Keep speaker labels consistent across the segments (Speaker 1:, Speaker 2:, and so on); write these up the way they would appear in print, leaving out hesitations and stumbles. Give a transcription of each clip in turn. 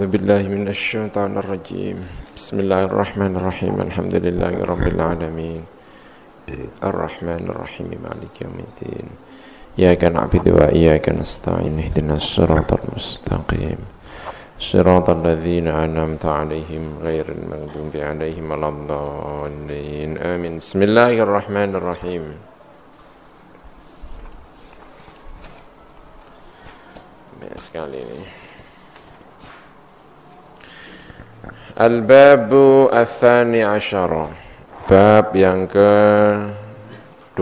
Speaker 1: بالله من الشيطان الرجيم بسم الله الرحمن الرحيم الحمد لله رب العالمين الرحمن الرحيم مالك يوم الدين إياك نعبد وإياك نستعين اهدنا الصراط المستقيم صراط الذين أنعمت عليهم غير المغضوب عليهم ولا الضالين آمين بسم الله الرحمن الرحيم sekali ini Al-Babu Ats-Tsani Asyara, bab yang ke-12.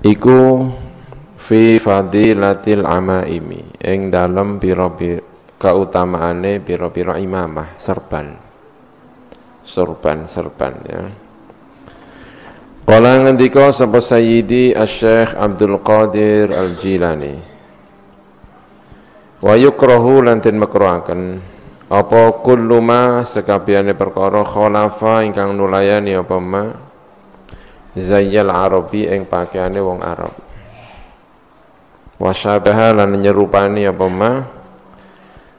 Speaker 1: Iku fi fadilatil amaimi, ing dalem pira-pira kautamaane pira-pira imamah, serban ya. Kala ngendika sapa Sayyidi Asy-Syaikh Abdul Qadir Al-Jilani, wa yukrahu lan den makruhaken apa kullu ma sekabehane perkara khalafa ingkang nulayani apa ma zayyal arabi ing pakaiane wong Arab, wa syabaha lan nyerupani apa ma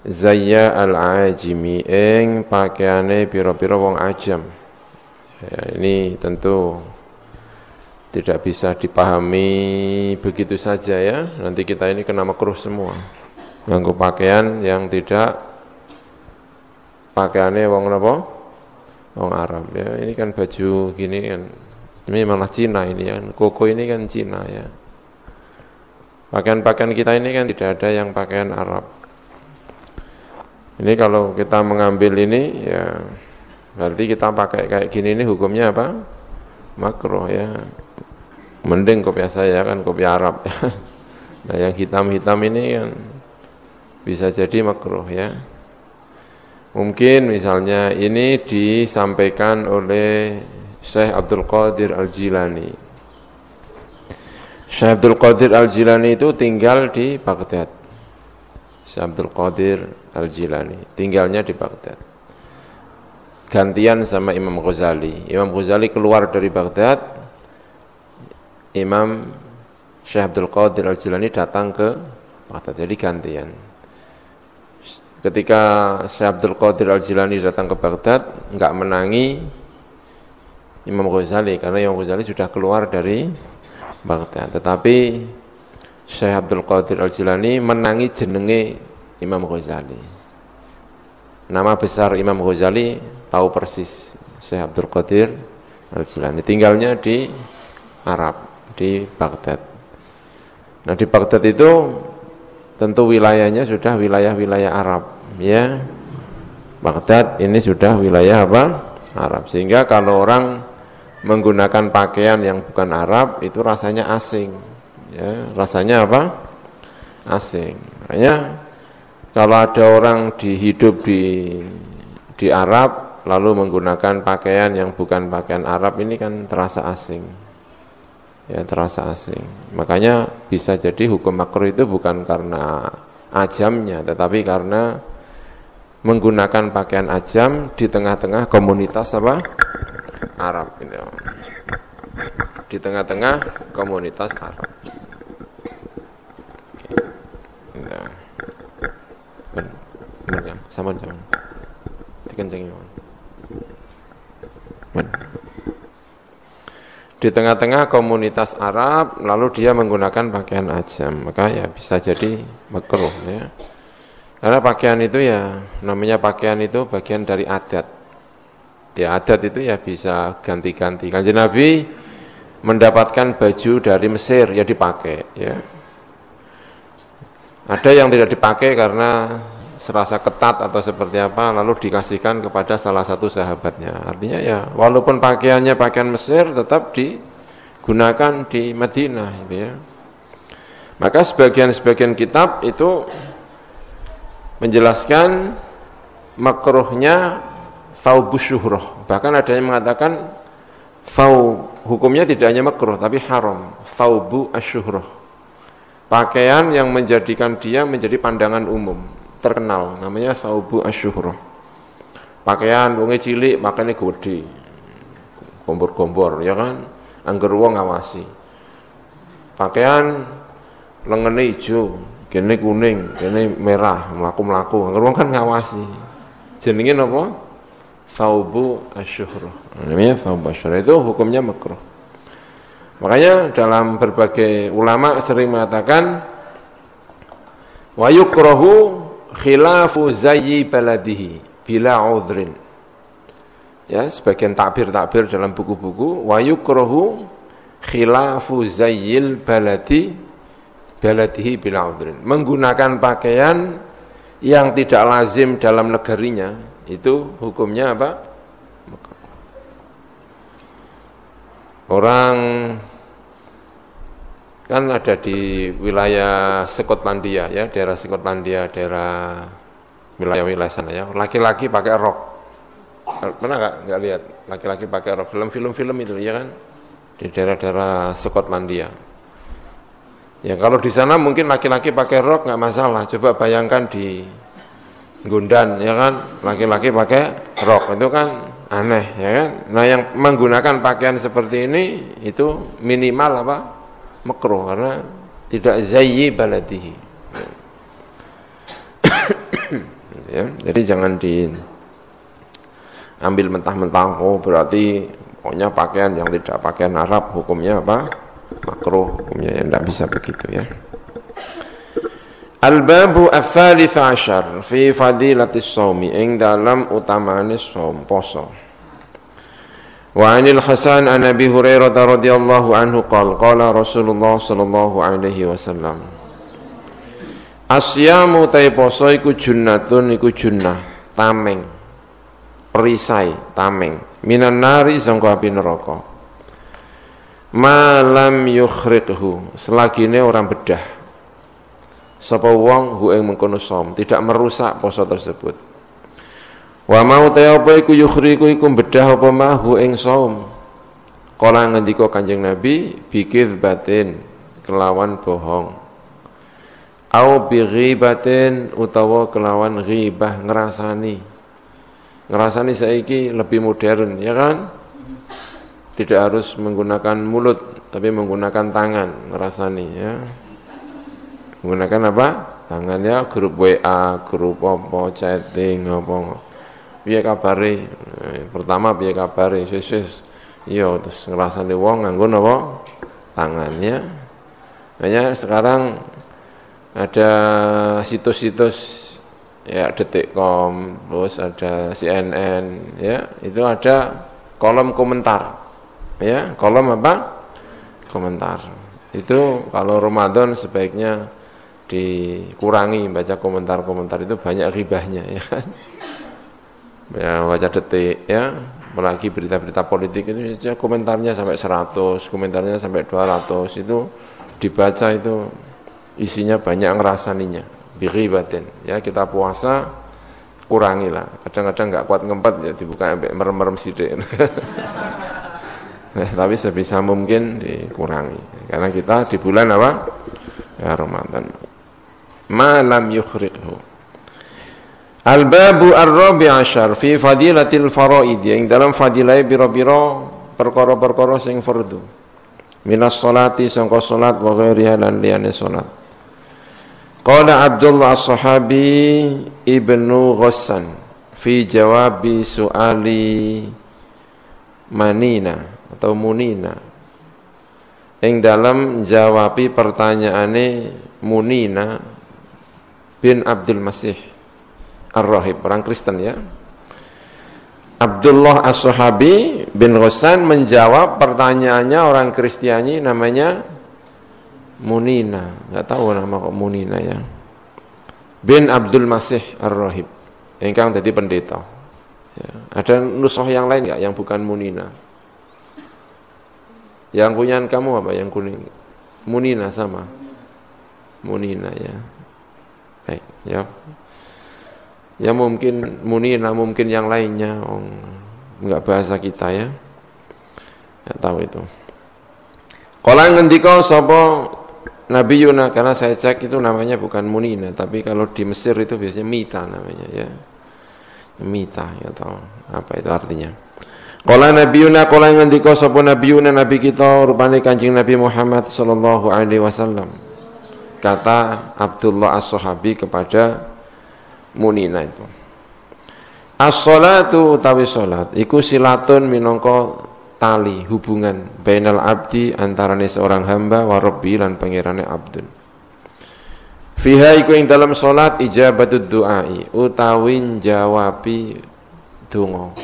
Speaker 1: zayya al-ajimi ing pakaiane pira-pira wong ajam. Ya, ini tentu tidak bisa dipahami begitu saja ya. Nanti kita ini kena makruh semua. Nganggo pakaian yang tidak pakaiannya wong apa? Wong Arab ya. Ini kan baju gini kan. Ini malah Cina ini kan. Koko ini kan Cina ya. Pakaian-pakaian kita ini kan tidak ada yang pakaian Arab. Ini kalau kita mengambil ini ya berarti kita pakai kayak gini ini hukumnya apa? Makruh ya. Mending kopiah saya kan kopiah Arab ya. Nah yang hitam-hitam ini kan bisa jadi makruh ya. Mungkin misalnya ini disampaikan oleh Syekh Abdul Qadir Al-Jilani. Syekh Abdul Qadir Al-Jilani itu tinggal di Baghdad. Syekh Abdul Qadir Al-Jilani tinggalnya di Baghdad. Gantian sama Imam Ghazali. Imam Ghazali keluar dari Baghdad, Imam Syekh Abdul Qadir Al-Jilani datang ke Baghdad, jadi gantian. Ketika Syekh Abdul Qadir Al-Jilani datang ke Baghdad, enggak menangi Imam Ghazali karena Imam Ghazali sudah keluar dari Baghdad. Tetapi Syekh Abdul Qadir Al-Jilani menangi jenenge Imam Ghazali. Nama besar Imam Ghazali tahu persis Syekh Abdul Qadir Al-Jilani. Tinggalnya di Arab, di Baghdad. Nah di Baghdad itu tentu wilayahnya sudah wilayah-wilayah Arab ya. Baghdad ini sudah wilayah apa? Arab. Sehingga kalau orang menggunakan pakaian yang bukan Arab itu rasanya asing ya, rasanya apa? Asing. Makanya kalau ada orang hidup di Arab lalu menggunakan pakaian yang bukan pakaian Arab ini kan terasa asing. Ya terasa asing. Makanya bisa jadi hukum makruh itu bukan karena ajamnya, tetapi karena menggunakan pakaian ajam di tengah-tengah komunitas apa? Arab gitu. Di tengah-tengah komunitas Arab. Gitu. Benar, sama jangan. Dikencengin. Di tengah-tengah komunitas Arab lalu dia menggunakan pakaian ajam, maka ya bisa jadi makruh ya. Karena pakaian itu ya namanya pakaian itu bagian dari adat. Ya adat itu ya bisa ganti-ganti. Kanjeng Nabi mendapatkan baju dari Mesir ya dipakai ya. Ada yang tidak dipakai karena serasa ketat atau seperti apa lalu dikasihkan kepada salah satu sahabatnya. Artinya ya walaupun pakaiannya pakaian Mesir tetap digunakan di Madinah gitu ya. Maka sebagian kitab itu menjelaskan makruhnya thawbus syuhrah. Bahkan ada yang mengatakan hukumnya tidak hanya makruh tapi haram, thawbu asyuhrah. Pakaian yang menjadikan dia menjadi pandangan umum, terkenal, namanya thawbu asyuhrah. Pakaian wong cilik makane gede. Gombor-gombor ya kan, angger wong ngawasi. Pakaian lengene ijo, kene kuning, kene merah, mlaku-mlaku. Wong kan ngawasi. Jenenge napa? Thaubu asyhur. Namanya thaubu asyhur itu hukumnya makruh. Makanya dalam berbagai ulama sering mengatakan wa yukrahu khilafu zayyi baladihi bila udhrin. Ya, sebagian takbir-takbir dalam buku-buku wa yukrahu khilafu zayyil baladihi bila udhrin. Menggunakan pakaian yang tidak lazim dalam negerinya itu hukumnya apa? Orang kan ada di wilayah Skotlandia ya, daerah Skotlandia, daerah wilayah sana ya, laki-laki pakai rok. Pernah nggak lihat laki-laki pakai rok dalam film-film itu ya kan, di daerah-daerah Skotlandia. Ya kalau di sana mungkin laki-laki pakai rok nggak masalah. Coba bayangkan di Gundan ya kan, laki-laki pakai rok itu kan aneh ya kan. Nah yang menggunakan pakaian seperti ini itu minimal apa? Makruh karena tidak zayyi baladihi. Ya, jadi jangan diambil mentah-mentah. Oh berarti pokoknya pakaian yang tidak pakaian Arab hukumnya apa? Makruh, hukumnya yang tidak bisa begitu ya. Al-babu ats-tsalits 'ashar fi fadilatis shaumi ing dalam utamane shaum poso. Wa 'anil Hasan an Abi Hurairah radhiyallahu anhu qala Rasulullah sallallahu alaihi wasallam Asyamu tai poso iku junnatun iku junnah tameng perisai tameng minan nari sangka api neraka malam yukhriqhu selagine orang bedah sapa wong hu ing mengkono som tidak merusak poso tersebut. Wa mau ta apa iku yukhriqu iku bedah apa mahu ing som. Kala ngendika Kanjeng Nabi bikiz batin kelawan bohong. Au bi ghibatin utawa kelawan ghibah ngrasani. Ngrasani saiki lebih modern ya kan? Tidak harus menggunakan mulut tapi menggunakan tangan ngrasani ya. Menggunakan apa? Tangannya grup WA, grup apa, chatting apa. Piye kabare? Pertama piye kabare? Sis. Iya, terus ngrasani wong nganggo napa? Tangannya. Makanya sekarang ada situs-situs ya detik.com, terus ada CNN ya, itu ada kolom komentar. Ya, kolom apa? Komentar. Itu kalau Ramadan sebaiknya dikurangi baca komentar-komentar itu banyak ghibahnya ya kan. Ya baca detik ya, apalagi berita-berita politik itu komentarnya sampai 100, komentarnya sampai 200 itu dibaca itu isinya banyak ngerasaninya bighibatin ya. Kita puasa kurangilah, kadang-kadang nggak kuat ngempet ya dibuka sampai merem-merem sidik. Nah, tapi sebisa mungkin dikurangi karena kita di bulan apa? Ya Ramadan. Malam yukhriqhu. Al-babu ar-rabi' asyar fi fadilatil faraid yang dalam fadilah biro-biro perkara-perkara sing fardu. Minas salati sangka salat wa ghairiha lan liyane salat. Qala Abdullah as-Sahabi Ibnu Ghassan fi jawabi su'ali Manina atau Munina. Yang dalam jawabi pertanyaane Munina bin Abdul Masih Ar-Rahib, orang Kristen ya. Abdullah As-Sahabi bin Ghassan menjawab pertanyaannya orang Kristiani namanya Munina, enggak tahu nama kok Munina ya. Bin Abdul Masih Ar-Rahib, ingkang dadi pendeta. Ya. Ada nusakh yang lain enggak yang bukan Munina? Yang punyaan kamu apa yang kuning? Munina sama. Munina ya. Baik, ya. Ya mungkin Munina, mungkin yang lainnya, enggak bahasa kita ya. Enggak tahu itu. Kala ngendika sapa Nabi Yuna, karena saya cek itu namanya bukan Munina, tapi kalau di Mesir itu biasanya Mita namanya ya. Mita ya tahu apa itu artinya. Kala Nabi Yuna, kala ngendika sapa Nabi Yuna, nabi kita rupane Kanjeng Nabi Muhammad sallallahu alaihi wasallam. kata Abdullah As-Sahabi kepada Munina itu. As-sholatu utawi salat iku silatun minangka tali hubungan bainal abdi antarane seorang hamba wa rabbi lan pangerane abdun. Fiha iku ing dalam salat ijabatud du'ai utawi jawabi donga.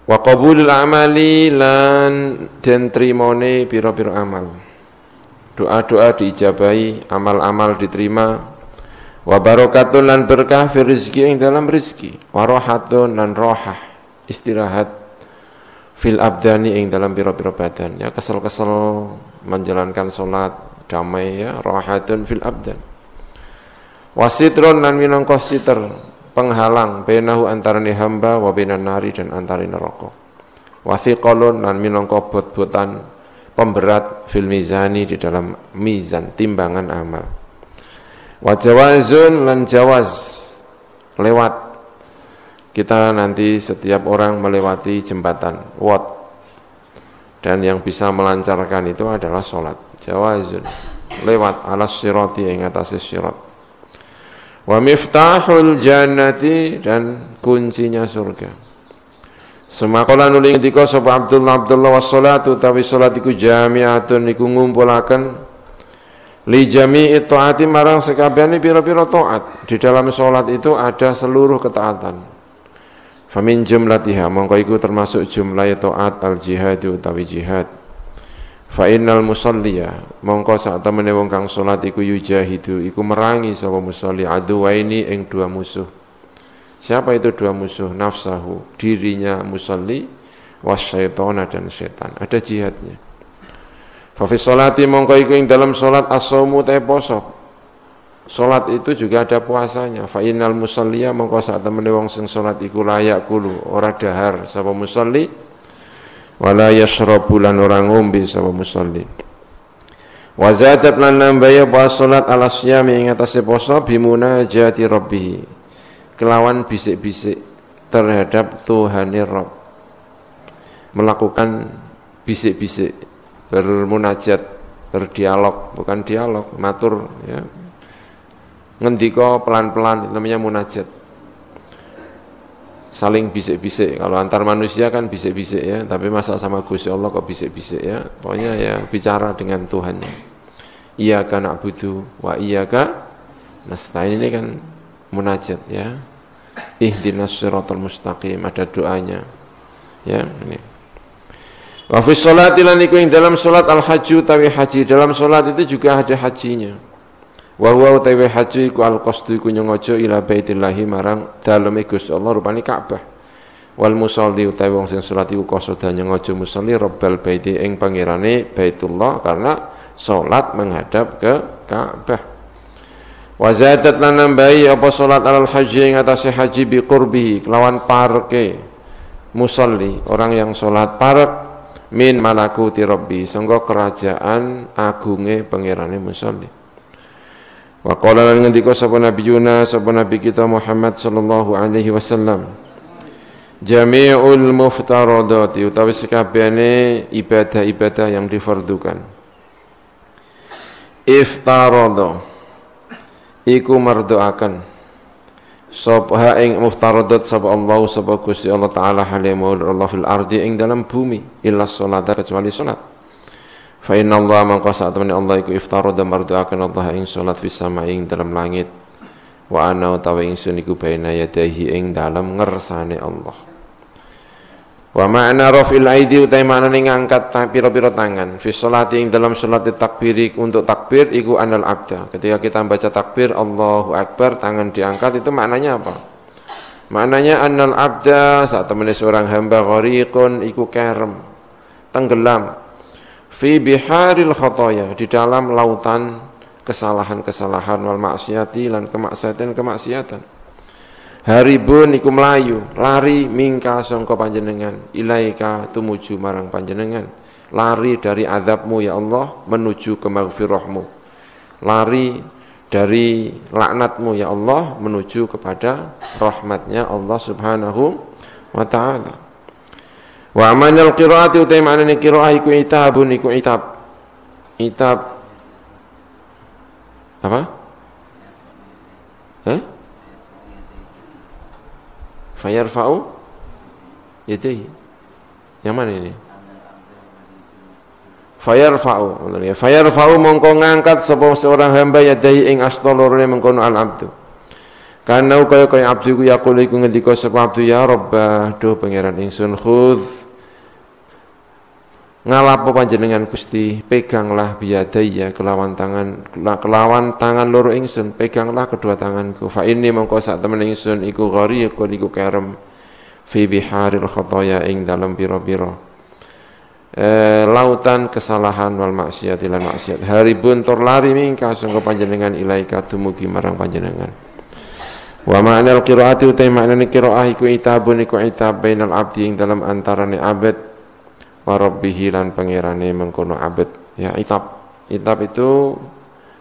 Speaker 1: Wa qabulul amali lan den trimone pira-pira amal. Doa-doa diijabahi, amal-amal diterima. Wa barakatun lan berkah fi rizki ing dalam rizki. Wa rahatun lan rohah istirahat fil abdani ing dalam pira-pira badan. Ya kesel-kesel menjalankan salat damai ya rahatun fil abdan. Wasitrun lan minangka sitr penghalang bainahu antarane hamba wa bainan nari dan antara neraka. Wathiqalun lan minangka bot-botan pemberat fil mizani di dalam mizan timbangan amal. Wa jawazun lan jawaz lewat. Kita nanti setiap orang melewati jembatan wat. Dan yang bisa melancarkan itu adalah salat. Jawazun lewat alas sirati ing atase sirat. Wa miftahul jannati dan kuncinya surga. Semakala nuli ngendika sapa Abdullah wassalatu tawi salat iku jami'atun iku ngumpulaken li jami'i taati marang sekabehane pira-pira taat. Di dalam salat itu ada seluruh ketaatan. Famin jumlatiha mongko iku termasuk jumlah taat al-jihad utawi jihad. Fa innal musalliya mongko sak temene wong kang salat iku yujahidu iku merangi sapa musalli aduwaini ing dua musuh. Siapa itu dua musuh? Nafsahu, dirinya musalli, wasyaitona dan setan. Ada jihadnya. Fa fi sholati mongko iku ing dalam salat as-shaumu te poso. Salat itu juga ada puasanya. Fa innal musalliya mongko sak temene wong sing salat iku layak kulu, ora dahar sapa musalli. Wala yashrabu lan ora ngombe sapa musalli. Wa zadat lan nambaya pas salat ala siyami ing atase poso bimunajati rabbih. Kelawan bisik-bisik terhadap Tuhane Rabb. Melakukan bisik-bisik, bermunajat, berdialog, bukan dialog, matur ya. Ngendika pelan-pelan namanya munajat. Saling bisik-bisik. Kalau antar manusia kan bisik-bisik ya, tapi masa sama Gusti Allah kok bisik-bisik ya. Pokoknya ya bicara dengan Tuhannya. Iyyaka na'budu wa iyyaka nasta'in, ini kan munajat ya. Ihdinas siratal mustaqim, ada doanya. Ya, ini. Wa fi sholati lan iku ing dalam salat al-hajju tawi haji. Dalam salat itu juga ada hajinya. Wa huwa tawi haji iku al-qasdu iku nyongojo ila baitillahi marang daleme Gusti Allah rupane Ka'bah. Wal musalli utawi wong sing salat iku qasda nyongojo musalli rabbal baiti ing pangerane Baitullah karena salat menghadap ke Ka'bah. Wa zadat lan nambahi apa salat alal haji ing atase haji bi qurbihi kelawan parke musalli orang yang salat parek min malakuti rabbi sangga kerajaan agunge pangerane musalli. Wa qala lan ngendika sapa nabiyuna sapa nabi kita Muhammad sallallahu alaihi wasallam jami'ul muftaradati utawi sekabehane ibadah-ibadah yang difardukan iftarada iku mardoaken sapa ing muftaradat sapa Allah sapa Gusti Allah taala halimul Allah fil ardi ing dalam bumi illa salat kecuali salat. Fa inna Allah mangko sak temene Allah iku iftarada mardoaken Allah ing salat fis sama ing dalam langit wa ana utawi ingsun iku baina yadahi ing dalam ngersane Allah. Wa ma'na raf'il aidi utai maknane ngangkat pira-pira tangan fi sholati ing dalam salat takbir untuk takbir iku anal abda. Ketika kita baca takbir Allahu akbar tangan diangkat itu maknanya apa? Maknanya anal abda saat temene seorang hamba ghariqun iku kerem tenggelam fi biharil khataya di dalam lautan kesalahan-kesalahan wal maksiati lan kemaksiatan. Haribun iku melayu lari mingka sangka panjenengan ilaika tumuju marang panjenengan lari dari azabmu ya Allah menuju ke maghfirahmu lari dari laknatmu ya Allah menuju kepada rahmatnya Allah subhanahu wa ta'ala. Wa amanal qiraati utai maknane qiraah iku itabun iku itab Apa? Fayarfa'u yadayhi. Yang mana ini? Fayarfa'u mongko ngangkat sapa seorang hamba yadayhi ing asta lorone mengkono al abdu. Karena kaya abdu ku yaqul iku ngendika sapa abdu ya Rabbah do pangeran ingsun khudz ngalapo panjenengan Gusti peganglah biyadaya kelawan tangan loro ingsun peganglah kedua tanganku fa inni mongko sak temen ingsun iku ghariqun iku kerem fi biharil khotoya ing dalam pira-pira lautan kesalahan wal maksiat lan maksiat haribun tur lari mingka sangka panjenengan ilaika dumugi marang panjenengan wa ma'nal qiraati utai maknane qiraah iku itabun iku itab bainal abdi ing dalam antarane abad wa rabbihi lan pangerane mengkono abad ya itab itu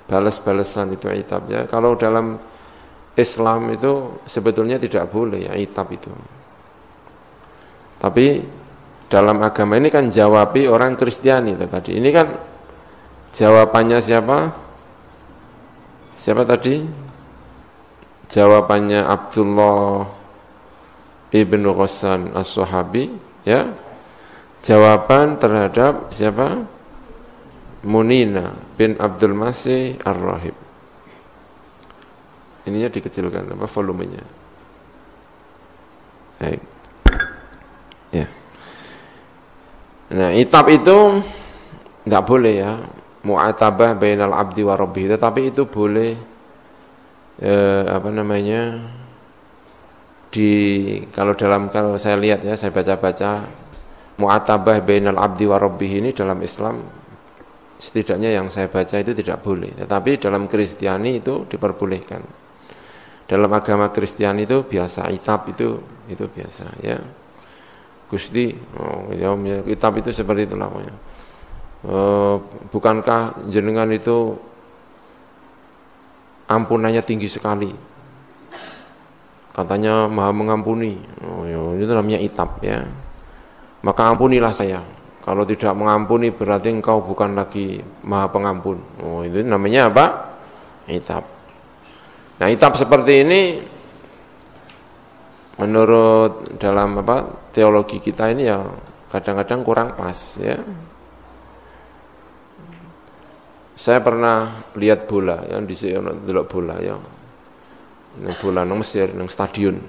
Speaker 1: balas-balasan itu itab ya. Kalau dalam Islam itu sebetulnya tidak boleh ya itab itu, tapi dalam agama ini kan jawabi orang Kristiani itu tadi. Ini kan jawabannya siapa tadi? Jawabannya Abdullah ibnu Ghassan as-Sahabi ya. Jawaban terhadap siapa? Munina bin Abdul Masih Ar-Rahib. Ininya dikecilkan apa volumenya. Baik. Ya. Nah, itab itu enggak boleh ya. Mu'atabah bainal abdi wa rabbih, tetapi itu boleh kalau saya lihat ya, saya baca-baca mu'atabah bainal abdi wa rabbih ini dalam Islam setidaknya yang saya baca itu tidak boleh, tetapi dalam Kristiani itu diperbolehkan. Dalam agama Kristiani itu biasa itab itu biasa ya. Gusti, itab itu seperti itu namanya. Bukankah jenengan itu ampunannya tinggi sekali? Katanya maha mengampuni. Itu namanya itab ya. Maka ampunilah saya. Kalau tidak mengampuni berarti engkau bukan lagi maha pengampun. Itu namanya apa? Itab. Nah, itab seperti ini menurut dalam teologi kita ini ya kadang-kadang kurang pas ya. Saya pernah lihat bola ya di sini delok bola ya. Bola nang Mesir nang stadion.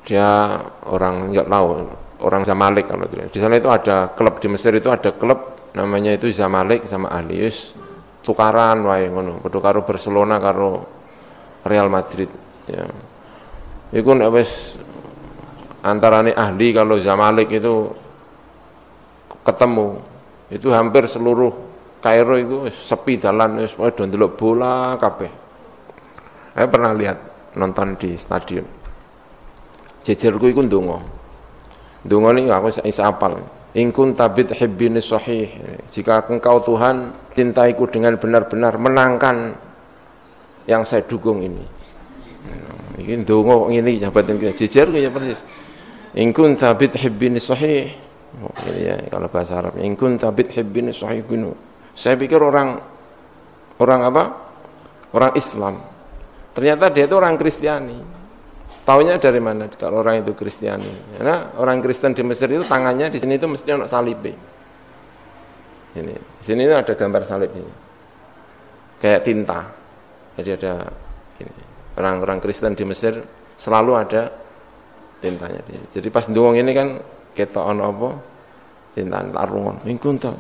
Speaker 1: Dia orang enggak tahu, orang Zamalek kalau tidak. Di sana itu ada klub di Mesir itu ada klub namanya itu Zamalek sama Ahli. Tukaran wae ngono, padha karo Barcelona karo Real Madrid ya. Iku nek wis antarane Ahli kalau Zamalek itu ketemu, itu hampir seluruh Kairo itu sepi dalan wis padha ndelok bola kabeh. Saya pernah lihat nonton di stadion. Jejerku iku ndonga. Ndonga niku aku isa apal. In kunta bidhibbini sahih. Jika engkau Tuhan cintaiku dengan benar-benar, menangkan yang saya dukung ini. Iki ndonga ngene jabatan jejerku ya persis. In kunta bidhibbini sahih. Ya, kalau bahasa Arab. In kunta bidhibbini sahih kuno. Saya pikir orang apa? Orang Islam. Ternyata dia itu orang Kristiani. Taunya dari mana kalau orang itu Kristiani? Karena orang Kristen di Mesir itu tangannya di sini itu mesti ada salib. Ini, di sini itu ada gambar salib ini. Kayak tinta. Jadi ada ini. Orang-orang Kristen di Mesir selalu ada tintanya. Jadi pas ndowong ini kan ketok ono apa? Tinta tarungan. Ingkunta.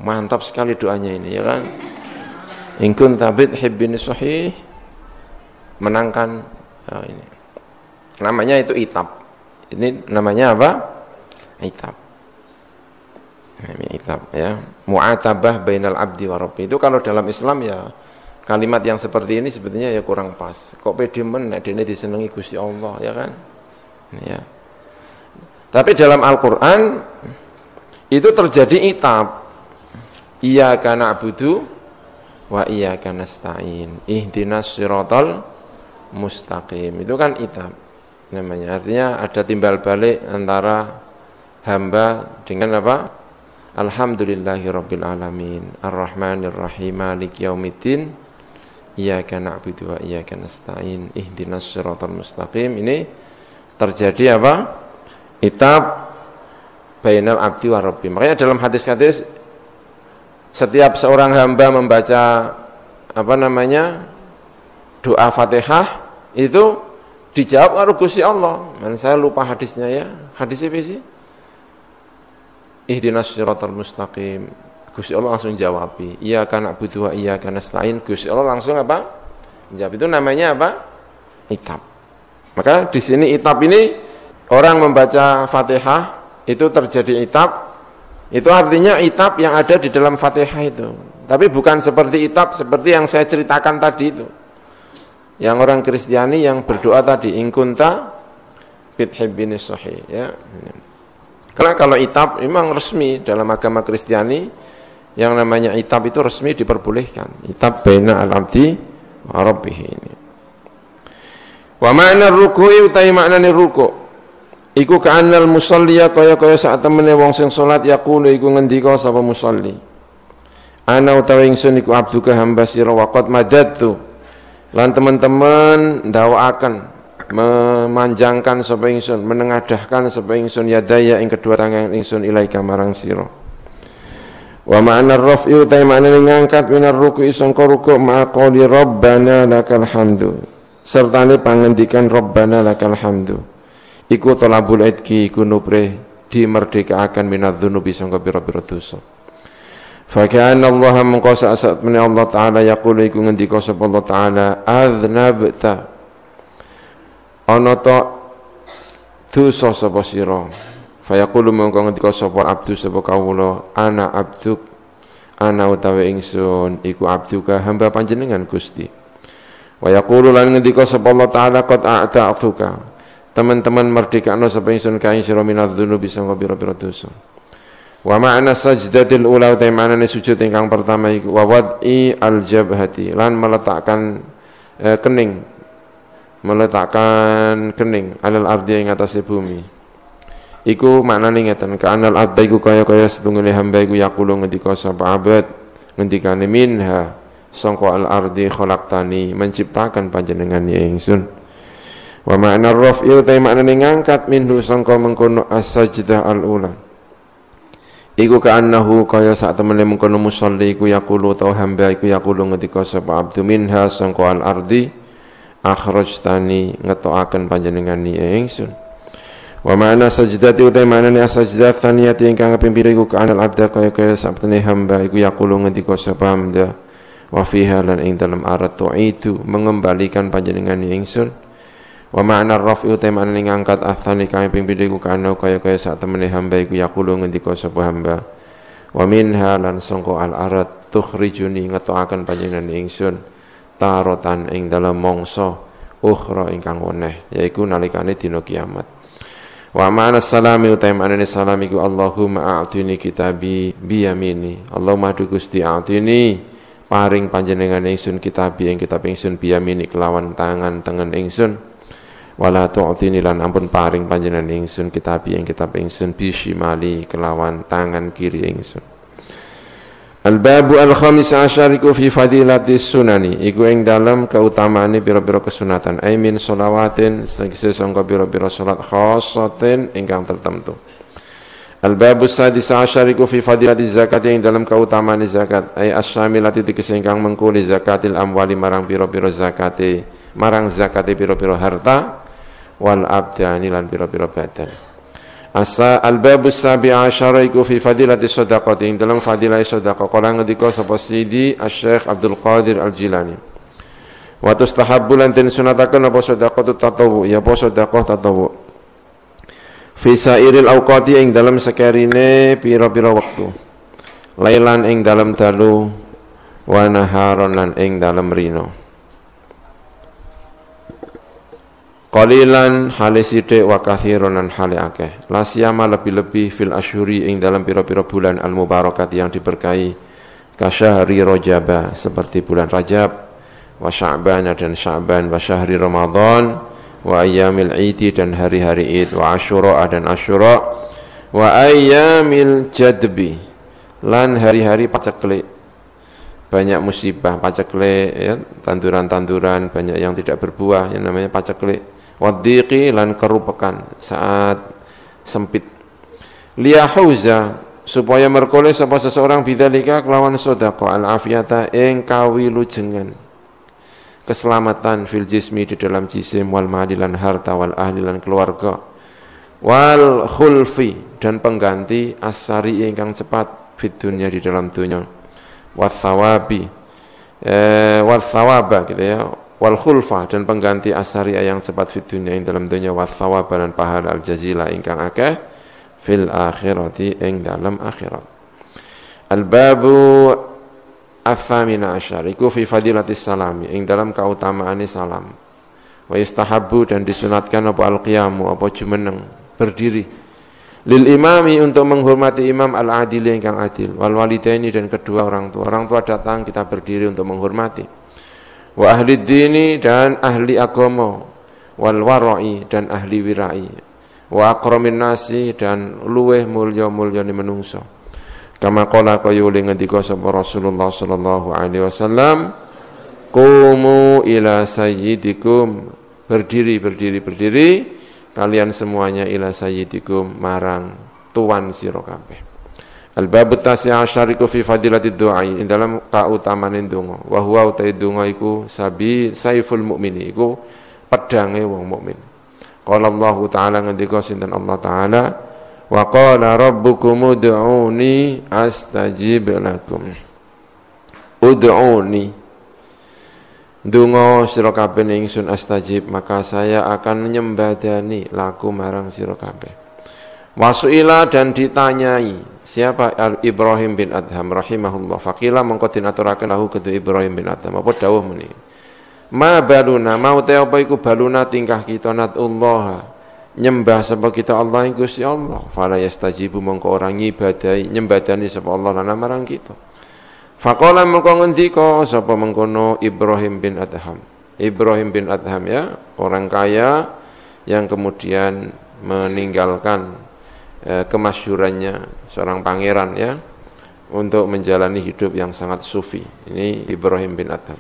Speaker 1: Mantap sekali doanya ini ya kan. Ingkunta bidhibbini sahih. Menangkan ini. Namanya itu itab. Ini namanya apa? Itab. Namanya itab ya. Mu'atabah bainal abdi wa rabbi. Itu kalau dalam Islam ya kalimat yang seperti ini sebetulnya ya kurang pas. Kok pede men nek dene disenengi Gusti Allah ya kan? Ya. Tapi dalam Al-Qur'an itu terjadi itab. Iyyaka na'budu wa iyyaka nasta'in. Ihdinas siratal mustaqim. Itu kan itab namanya. Artinya ada timbal balik antara hamba dengan apa? Alhamdulillahi rabbil alamin, arrahmanir rahim, maliki yaumiddin, iyyaka na'budu wa iyyaka nasta'in, ihdinas siratal mustaqim. Ini terjadi apa? Itab bainal abdi wa rabbi. Makanya dalam hadis-hadis setiap seorang hamba membaca doa Fatihah itu dijawab oleh Gusti Allah. Saya lupa hadisnya ya. Hadisnya apa sih? Ihdinas siratal mustaqim. Gusti Allah langsung jawab, iyyaka na'budu wa iyyaka nasta'in. Gusti Allah langsung apa? Menjawab. Itu namanya apa? Itab. Maka di sini itab ini orang membaca Fatihah itu terjadi itab. Itu artinya itab yang ada di dalam Fatihah itu. Tapi bukan seperti itab seperti yang saya ceritakan tadi itu. Yang orang Kristiani yang berdoa tadi, in kunta bithibbinis sahih ya. Karena kalau itab memang resmi dalam agama Kristiani, yang namanya itab itu resmi diperbolehkan. Itab baina al-abdi wa rabbih ini. Wa ma'na ruku'i utai maknane ruku'. Iku ka'annal musalliya kaya sak temene wong sing salat yaqulu iku ngendika sapa musalli. Ana utawi ingsun iku abduka hamba sira waqat madadtu. Lan teman-teman ndawakaken memanjangkan sapa ingsun, menengadahkan sapa ingsun yadaya ing kedua tangan ingsun ilaika marang sira. Wa ma'na raf'i utai maknane ngangkat minar ruku'i sangka ruku' ma qali rabbana lakal hamdu. Sertane pangendikan rabbana lakal hamdu. Iku tolabul idki iku nuprih dimerdekakan minadz dzunubi sangka pira-pira dosa. Fa kana Allah mengko sak mene Allah taala yaqulu iku ngendika sapa Allah taala aznabta ana ta dosa sapa sira. Fa yaqulu mengko ngendika sapa abdu sapa kawula ana abduk ana utawi ingsun iku abduka hamba panjenengan Gusti. Wa yaqulu lan ngendika sapa Allah taala qad a'ta'tuka teman-teman merdekakno sapa ingsun ka ing sira minadz dzunubi sangka pira-pira dosa. Wa ma'na sajdatil ula uta maknane sujud ingkang pertama iku wa wad'i al-jabhati lan meletakkan kening alal ardi ing atase bumi. Iku maknane ngeten ka anal abda iku kaya setunggal hamba iku yaqulu ngendika sapa abad ngendikane minha sangka al-ardi khalaqtani menciptakan panjenengan ingsun. Wa ma'na raf'i uta maknane ngangkat minhu sangka mengkono as-sajdah al-ula. Iku ka'annahu kaya sak temene mengkono musolli iku yaqulu ta hamba iku yaqulu ngendika sapa abdu minha sangka al-ardi akhrajtani ngetokaken panjenengani ingsun. Wa ma'na sajdati uta maknane as-sajdah tsaniyati ingkang kaping pira iku ka'anal abda kaya sak temene hamba iku yaqulu ngendika sapa hamba wa fiha lan ing dalem arat tu'idu mengembalikan panjenengani ingsun. Wa ma'na raf'i uta maknane ngangkat atsani kang ping pindho iku kana kaya sak temene hamba iku yaqulu ngendika sapa hamba wa minha lan sangka al-arat tukhrijuni ngetokaken panjenengan ingsun tarotan ing dalem mangsa ukhra ingkang weneh yaiku nalikane dina kiamat. Wa ma'na salami uta maknane salam iku Allahumma a'tini kitabi bi yamini. Allahumma du Gusti a'tini paring panjenengan ingsun kitabi ing kitab ingsun bi yamini kelawan tangan tengen ingsun. Wala tu'tini lan ampun paring panjenengan ingsun kitabi ing kitab ingsun bisyimali kelawan tangan kiri ingsun. Al-babu al-khamis asyariku fi fadilatis sunani iku ing dalam keutamaane pira-pira kesunatan aimin sholawatin segese sangka pira-pira salat khassatin ingkang tertentu. Al-babu sadis asyariku fi fadilatiz zakat ing dalam keutamaane zakat ay asyamilati tegese ingkang mengkuli zakatil amwali marang pira-pira zakate marang zakate pira-pira harta wal abdani lan pira-pira badan. Asa al-babus sabi asyara iku fi fadilati shadaqati ing dalam fadilah sedekah kala ngendika sapa Sidi Asy-Syaikh Abdul Qadir Al-Jilani. Wa tustahabbu lan den sunataken apa sedekah tatawwu ya apa sedekah tatawwu. Fi sairil awqati ing dalam sekerine pira-pira wektu. Lailan ing dalam dalu wa naharon lan ing dalam rino. Qalilan hale sithik wa katsiran lan hale akeh. La siyama lebih-lebih fil asyhuri ing dalam pira-pira bulan al mubarakat yang diberkahi ka syahri Rajab seperti bulan Rajab wa Sya'ban dan Sya'ban wa syahri Ramadan wa ayyamil Id dan hari-hari Id wa Asyura dan Asyura wa ayyamil Jadbi lan hari-hari paceklik, banyak musibah, paceklik ya, tanduran-tanduran banyak yang tidak berbuah yang namanya paceklik. Wadhiqi lan kerupekan saat sempit. Liyahauza supaya merkoleh sapa seseorang bidzalika kelawan sedekah al-afiyata ing kawilujengan keselamatan fil jismi di dalam jisim wal mali lan harta wal ahli lan keluarga wal khulfi dan pengganti asari ingkang cepat fid dunya di dalam dunia wathawabi wathawaba gitu ya wal khulfa dan pengganti asari yang cepat fid dunya ing dalam dunia wathawaba dan pahala al jazila ingkang akeh fil akhirati ing dalam akhirat. Al-babu ats-tsamina asyar iku fi fadilatis salami ing dalam kautamaane salam. Wa yustahabbu dan disunatkan apa al-qiyamu apa jumeneng berdiri lil imami untuk menghormati imam al-adil ingkang adil wal walidaini dan kedua orang tua datang kita berdiri untuk menghormati wa ahli dini dan ahli agama wal wara'i dan ahli wirai wa akramin nasi dan luweh mulya-mulya ni menungso kama qala qayuli ngendika sapa Rasulullah sallallahu alaihi wasallam qumu ila sayyidikum berdiri kalian semuanya ila sayyidikum marang tuan sira kabeh. Al-bab at-tasi' asyariku fi fadilatid du'a ing dalam kautamaan donga wa huwa utai donga iku saiful mukmini iku pedange wong mukmin. Qala Allah taala ngendika sinten Allah taala wa qala rabbukum ud'uni astajib lakum. Ud'uni Dungo sira kabeh ingsun astajib maka saya akan nyembadani laku marang sira kabeh. Wasuila dan ditanyai siapa Ibrahim bin Adham rahimahullah faqila mengko dinaturaken lahu kedue Ibrahim bin Adham apa dawuh muni ma baluna mau te apa iku baluna tingkah kita natullah nyembah sapa kita Allah ing Gusti Allah fala yastajibu mengko ora nyibadahi nyembadani sapa Allah lan marang kita. Faqala mengko ngendika sapa mengkono Ibrahim bin Adham. Ibrahim bin Adham ya, orang kaya yang kemudian meninggalkan kemasyhurannya seorang pangeran ya untuk menjalani hidup yang sangat sufi. Ini Ibrahim bin Adham.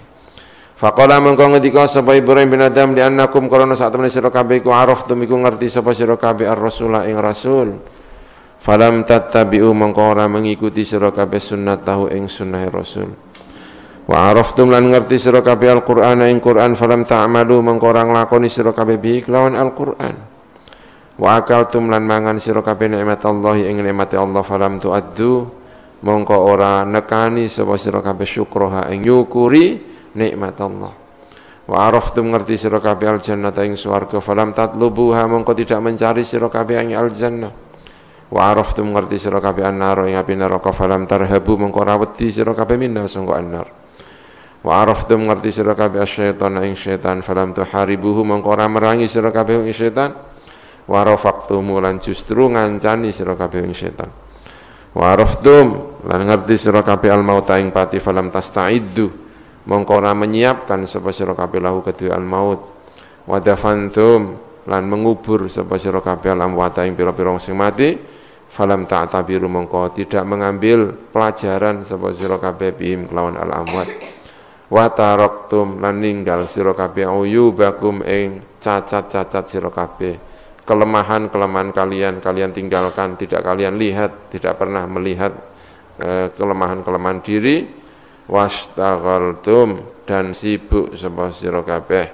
Speaker 1: Faqala mengko ngendika sapa Ibrahim bin Adham li annakum qarana sak temene sira kabeh iku araftum iku ngerti sapa sira kabeh ar-rasula ing rasul. Falam tattabi'u mangko ora mengikuti sira kabeh sunnatahu ing sunnah Rasul. Wa araftum lan ngerti sira kabeh Al-Qur'an ing Qur'an falam ta'malu mangko ora nglakoni sira kabeh bi kelawan Al-Qur'an. Wa akaltum lan mangan sira kabeh nikmat Allah ing nikmate Allah falam tu'addu mangko ora nekani sapa sira kabeh syukroha ing nyukuri nikmat Allah. Wa araftum ngerti sira kabeh al-jannata ing swarga falam tatlubuha mangko tidak mencari sira kabeh ing al-jannah. Wa araftum ngerti sira kabeh an-nar ing api neraka falam tarhabu mengko ora wedi sira kabeh minna sangka an-nar. Wa araftum ngerti sira kabeh asy-syaitan ing syaitan falam tuharibuhu mengko ora merangi sira kabeh ing syaitan. Wa rafaqtum lan justru ngancani sira kabeh ing syaitan. Wa araftum lan ngerti sira kabeh al-maut ing pati falam tasta'iddu mengko ora menyiapkan sapa sira kabeh lahu kedue al-maut. Wa dafantum lan mengubur sapa sira kabeh al-amwat ing pira-pira sing mati. Falam ta'tabiru mongko tidak mengambil pelajaran sapa sira kabeh bihim kelawan al-amwat wa taraktum lan ninggal sira kabeh uyubakum ing cacat-cacat sira kabeh kelemahan-kelemahan kalian tinggalkan tidak kalian lihat tidak pernah melihat kelemahan-kelemahan diri wastaghaltum dan sibuk sapa sira kabeh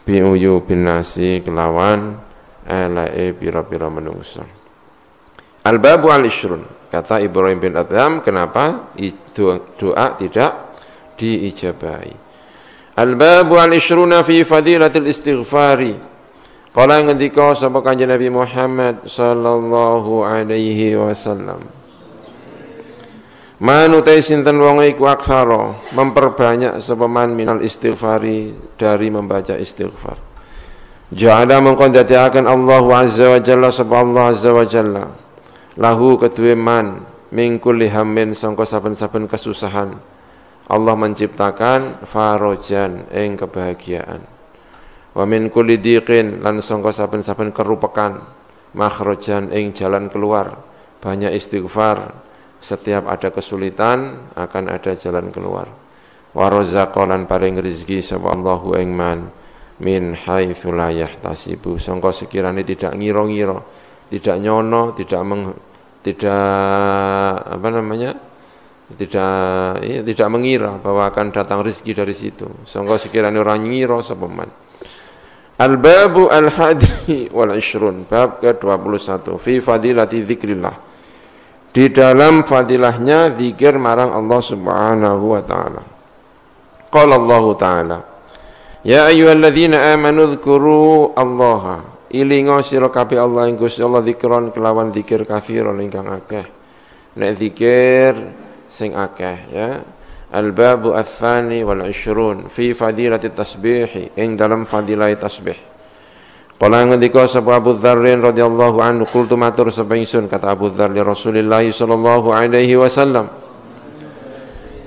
Speaker 1: bi uyubin nasi kelawan eleke pira-pira manungsa. Al-babu al-ishrun kata Ibrahim bin Adham kenapa doa tidak diijabahi. Al-babu al-ishruna fi fadilatil istighfari qala ngendika sapa kanjeng Nabi Muhammad sallallahu alaihi wasallam manutai sinten wong iku aksara memperbanyak sapa man minal istighfari dari membaca istighfar ja'ala mengko dadiaken Allah azza wa jalla sapa Allah azza wa jalla lahu kedue man min kulli hammin sangka saben-saben kesusahan Allah menciptakan farajan ing kebahagiaan wa min kulli diqin lan sangka saben-saben kerupekan makhrajan ing jalan keluar banyak istighfar Setiap ada kesulitan akan ada jalan keluar. Wa razaqo lan paring rezeki sapa Allahu ing man min haitsu la yahtasibu, sangka sekirane tidak ngira-ngira, tidak nyono, tidak mengira bahwa akan datang rezeki dari situ. Sangka sekirane ora ngira sapa man. Al-babu al-hadi wal 20, bab ke-21 fi fadilati dzikrillah. Di dalam fadilahnya zikir marang Allah Subhanahu wa taala. Qala Allah taala, ya ayyuhalladzina amanu dzkuru Allah. Ilinga sira kabeh Allah ing Gusti Allah zikron kelawan zikir kafiron ingkang akeh. Nek zikir sing akeh ya. Al-babu ats-tsani wal 20 fi fadilati tasbih, ing dalam fadilah tasbih. Qala ngendika sapa Abu Dzarrin radhiyallahu anhu, qultu matur sapa ingsun, kata Abu Dzar li Rasulillah sallallahu alaihi wasallam,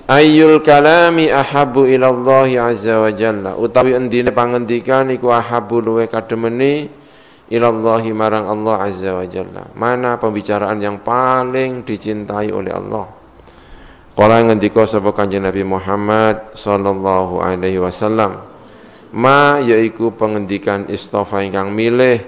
Speaker 1: ayyul kalami ahabbu ila Allah azza wa jalla, utawi endine pangendikan iku ahabbu luwe kademeni ila Allah marang Allah azza wa jalla. Mana pembicaraan yang paling dicintai oleh Allah? Qala ngendika sapa Kanjeng Nabi Muhammad sallallahu alaihi wasallam, ma yaiku pengendikan istofa ingkang milih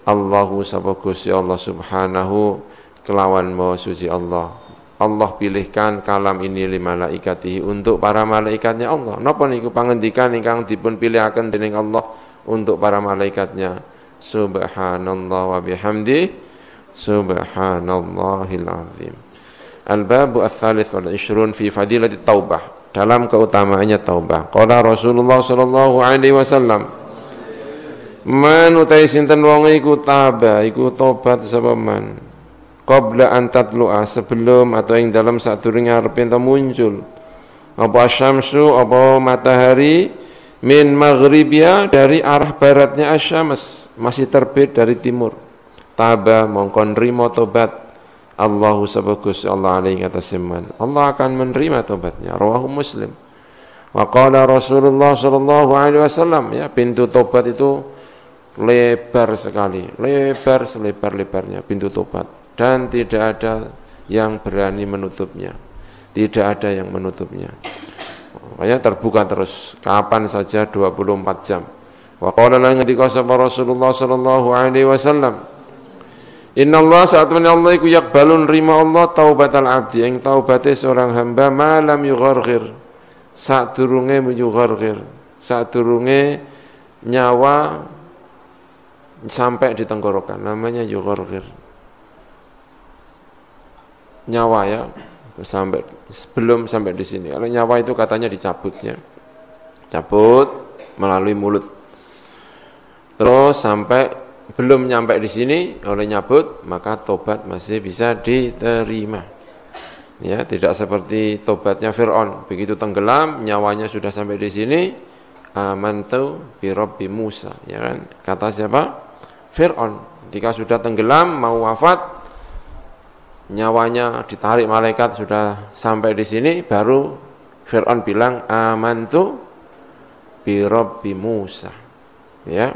Speaker 1: Allahu sapa Gusti Allah subhanahu kelawan maha suci Allah. Allah pilihkan kalam ini li malaikatihi, untuk para malaikatnya Allah. Napa niku pengendikan ingkang dipun pilihaken dening Allah untuk para malaikatnya? Subhanallah wa bihamdi subhanallahil azim. Al-babu ats-tsalits wal 20 fi fadilati taubah, dalam keutamaannya taubah. Qala Rasulullah sallallahu alaihi wasallam, man utai sinten wong iku taba, iku tobat sapa man, qabla an tatlu'a, sebelum atau ing dalam sadurunge arep ento muncul apa syamsu, apa matahari, min maghribiya, dari arah baratnya asyams, masih terbit dari timur. Taba mongkon nrimo tobat Allahu sabagus Allah alaihi atasman, Allah akan menerima tobatnya. Rawahu Muslim. Wa qala Rasulullah sallallahu alaihi wasallam, ya, pintu tobat itu lebar sekali, lebar selebar-lebarnya pintu tobat, dan tidak ada yang berani menutupnya. Tidak ada yang menutupnya. Makanya terbuka terus, kapan saja 24 jam. Wa qala lan ngendika sapa Rasulullah sallallahu alaihi wasallam, Inna Allah saat menika Allah iku yakbalun rima Allah taubatal abdi, ing taubate seorang hamba malam yugharghir, sadurunge yugharghir, sadurunge nyawa sampai di tenggorokan, namanya yugharghir. Nyawa ya, sampai sebelum sampai di sini. Kalau nyawa itu katanya dicabutnya. Cabut melalui mulut. Terus sampai belum nyampe di sini oleh nyabut, maka tobat masih bisa diterima. Ya, tidak seperti tobatnya Fir'aun, begitu tenggelam nyawanya sudah sampai di sini, amantu bi rabbi Musa, ya kan? Kata siapa? Fir'aun. Ketika sudah tenggelam mau wafat, nyawanya ditarik malaikat, sudah sampai di sini, baru Fir'aun bilang amantu bi rabbi Musa. Ya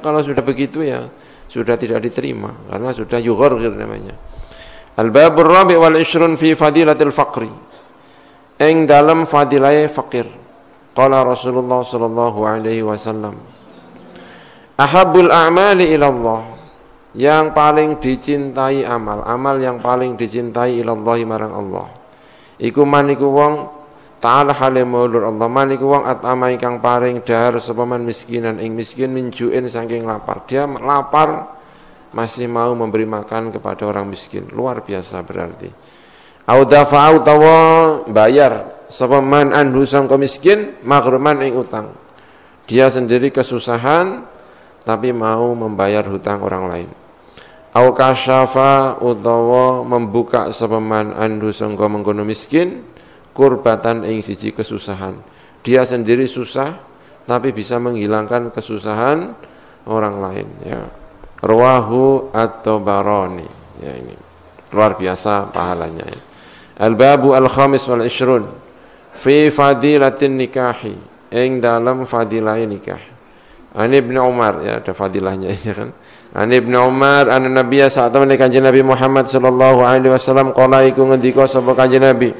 Speaker 1: kalau sudah begitu ya sudah tidak diterima karena sudah yugharghir namanya. Al-babur rabi' wal 20 fi fadilatil faqri, ing dalam fadilah fakir. Qala Rasulullah sallallahu alaihi wasallam, ahabbul a'mali ila Allah, yang paling dicintai amal yang paling dicintai ila Allah marang Allah, iku man iku wong ta'ala hale maulur Allah, man iku wong atama ingkang paring dahar sapa man miskinan ing miskin minjuin saking lapar. Dia lapar masih mau memberi makan kepada orang miskin, luar biasa berarti. Audafa utawa bayar sapa man anhu sangka miskin maghruman ing utang. Dia sendiri kesusahan tapi mau membayar hutang orang lain. Au kasyafa utawa membuka sapa man anhu sangka mengkono miskin kurbatan ing siji kesusahan. Dia sendiri susah tapi bisa menghilangkan kesusahan orang lain, ya. Rawahu at-Tabarani, ya, ini luar biasa pahalanya, ya. Al-babu al-khamis wal 20 fi fadilatin nikahi, ing dalam fadilah nikah. Ani Ibnu Umar, ya, ada fadilahnya, ya kan. An Ibnu Umar an Nabiya saat temene Kanjeng Nabi Muhammad sallallahu alaihi wasallam qala iku ngendika sapa Kanjeng Nabi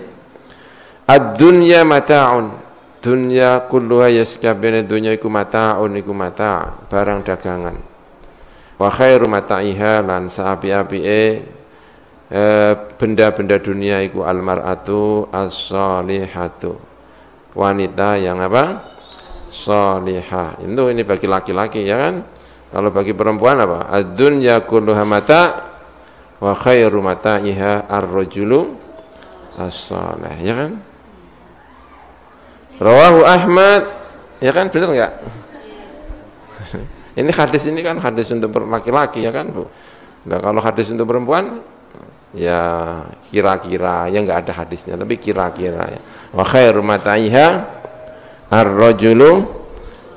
Speaker 1: ad-dunya mata'un dunya kulluha yaskabene dunya iku mata'un iku mata' barang dagangan wa khairu mata'iha lan saapi-apike benda-benda dunia iku almar'atu as-salihatu wanita yang apa salihah itu ini bagi laki-laki ya kan. Kalau bagi perempuan apa? Ad-dunya kulluha mata' wa khairu mata'iha ar-rajulu as-salih, ya kan? Rawahu Ahmad, ya kan benar enggak? Ini hadis ini kan hadis untuk laki-laki ya kan, Bu. Nah, kalau hadis untuk perempuan ya kira-kira ya enggak ada hadisnya, tapi kira-kira ya. Wa khairu mata'iha ar-rajulu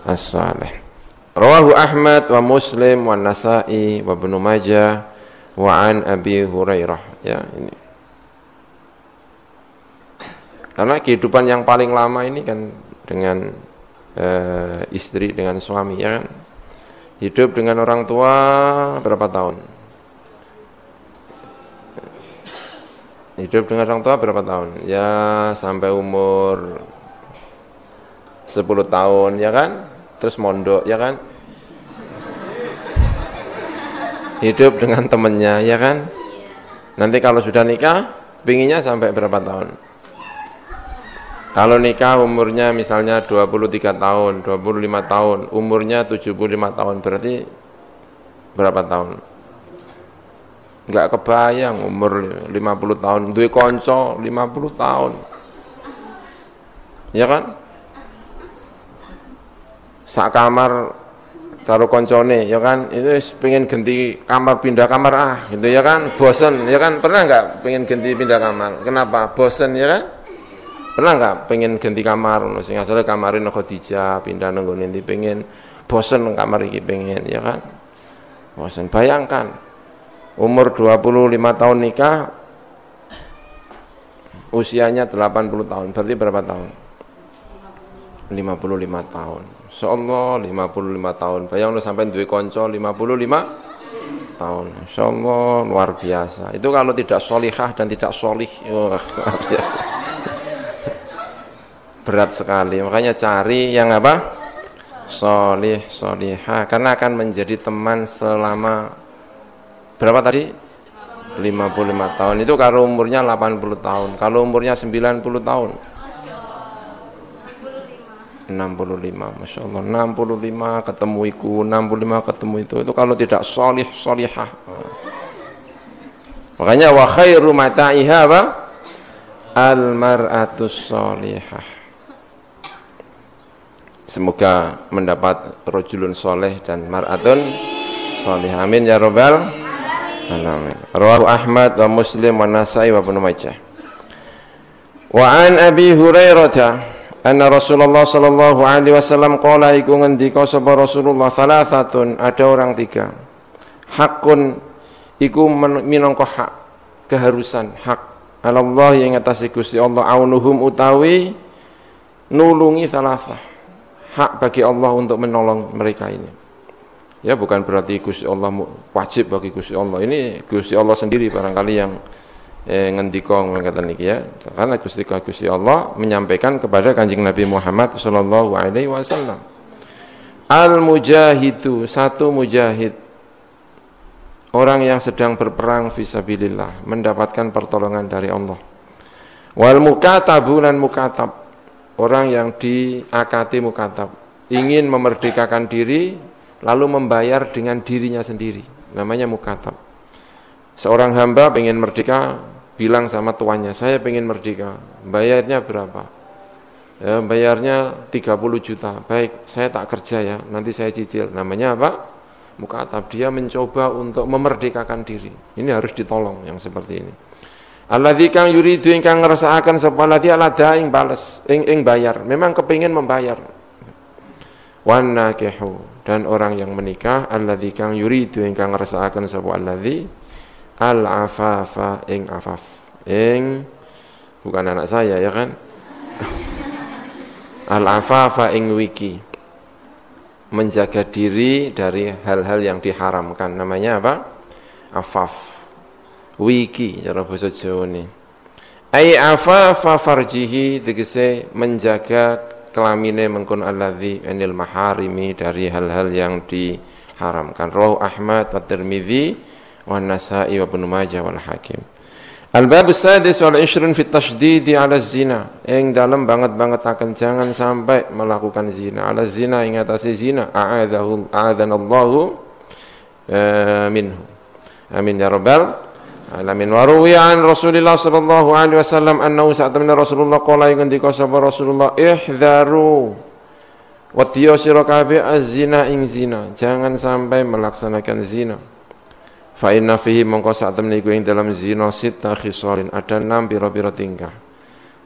Speaker 1: as-salih. Rawahu Ahmad wa Muslim wa Nasa'i wa Ibnu Majah wa an Abi Hurairah ya ini. Karena kehidupan yang paling lama ini kan dengan istri dengan suami ya kan. Hidup dengan orang tua berapa tahun? Hidup dengan orang tua berapa tahun? Ya sampai umur 10 tahun ya kan? Terus mondok ya kan, hidup dengan temennya ya kan. Nanti kalau sudah nikah pinginnya sampai berapa tahun? Kalau nikah umurnya misalnya 23 tahun 25 tahun, umurnya 75 tahun, berarti berapa tahun? Enggak kebayang umur 50 tahun duwe konco 50 tahun ya kan. Sak kamar karo koncone ya kan, itu pengen ganti kamar, pindah kamar gitu ya kan, bosen ya kan. Pernah enggak pengen ganti pindah kamar? Kenapa? Bosen ya kan. Pernah enggak pengen ganti kamar, sing asale kamarin Khadijah pindah nang ngene ndi, pengen bosen nang kamar iki pengen ya kan. Bosen. Bayangkan umur 25 tahun nikah, usianya 80 tahun, berarti berapa tahun? 55 tahun. Insyaallah 55 tahun. Bayang lu sampai duwe kanca 55 tahun. Insyaallah luar biasa. Itu kalau tidak sholihah dan tidak sholih, luar biasa. Berat sekali. Makanya cari yang apa? Sholih, sholihah, karena akan menjadi teman selama berapa tadi? 55 tahun. Itu kalau umurnya 80 tahun. Kalau umurnya 90 tahun 65, Masya Allah 65 ketemu iku, 65 ketemu itu kalau tidak sholih sholihah. Makanya wa khairu mata'iha apa? Al-mar'atus sholihah. Semoga mendapat rajulun sholih dan mar'atun sholihah, amin ya rabbal alamin. Rawahu Ahmad wa Muslim wa Nasa'i wa Ibnu Majah. Wa an Abi Hurairah anna Rasulullah sallallahu alaihi wasallam qala iku ngendika sapa Rasulullah salasatun, ada orang tiga, hakun iku minangka hak, keharusan hak Allah yang ngatasi Gusti Allah, aunuhum utawi nulungi salasah, hak bagi Allah untuk menolong mereka ini. Ya bukan berarti Gusti Allah wajib bagi Gusti Allah, ini Gusti Allah sendiri barangkali yang ngendika ngeten iki ya, karena Gusti Allah menyampaikan kepada Kanjeng Nabi Muhammad sallallahu alaihi wasallam. Al mujahidu, satu mujahid, orang yang sedang berperang fisabilillah, mendapatkan pertolongan dari Allah. Wal mukatabu, lan mukatab, orang yang diakati mukatab, ingin memerdekakan diri lalu membayar dengan dirinya sendiri, namanya mukatab. Seorang hamba pengen merdeka, bilang sama tuannya, saya pengen merdeka, bayarnya berapa? Ya, bayarnya 30 juta. Baik, saya tak kerja ya, nanti saya cicil. Namanya apa? Mukatab. Dia mencoba untuk memerdekakan diri. Ini harus ditolong yang seperti ini. Alladzi kang yuridu ingkang ngrasakaken sapa ladzi alada ing bales, ing bayar. Memang kepingin membayar. Wan nakihu, dan orang yang menikah, alladzi kang yuridu ingkang ngrasakaken sapa alladzi al-afafa ing afaf, ing bukan anak saya ya kan. Al-afafa ing wiki, menjaga diri dari hal-hal yang diharamkan. Namanya apa? Afaf. Wiki cara basa Jawa ini. Ai afafa farjihi, tegese menjaga kelamine mengkon alladzi anil maharimi, dari hal-hal yang diharamkan. Rawahu Ahmad wa Tirmidzi wa Nasa'i wa Ibnu Majah wal Hakim. Al-bab as-sadis wal 20 fi tasydid 'ala zina. Ing dalem banget akan jangan sampai melakukan zina. 'Ala zina ing atase zina. A'adzanallahu minhu. Amin ya rabbal alamin. Wa ruwiya an Rasulillah sallallahu alaihi wasallam annahu sa'atana Rasulullah qala ngendika sapa Rasulullah ihdharu wa tiyasira kabeh az-zina ing zina. Jangan sampai melaksanakan zina. Fa inna fihi mongko sak temne iku ing dalam zina sita khisalin, ada 6 pira-pira tingkah.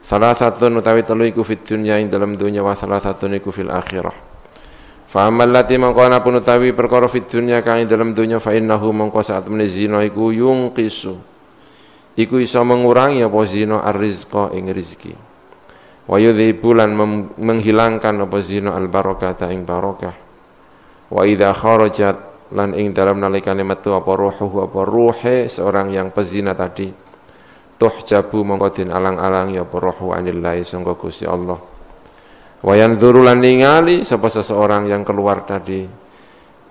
Speaker 1: Salasatun utawi telu iku fid dunya ing dalam dunya, wa salasatun iku fil akhirah. Fa amal lati mongko ana pun utawi perkara fid dunya kang ing dalam dunya, fa innahu mongko sak temne zina iku yungqisu, iku iso mengurangi apa zina ar-rizqa ing rezeki. Wa yudhibu lan menghilangkan apa zina al-barakata ing barakah. Wa idza kharajat lan ing dalam nalikane metu apa ruhe seorang yang pezina tadi, tuhjabu mongko den alang-alang ya apa ruhu anillahi sangka Gusti Allah. Wa yanzuru lan ningali sapa seseorang yang keluar tadi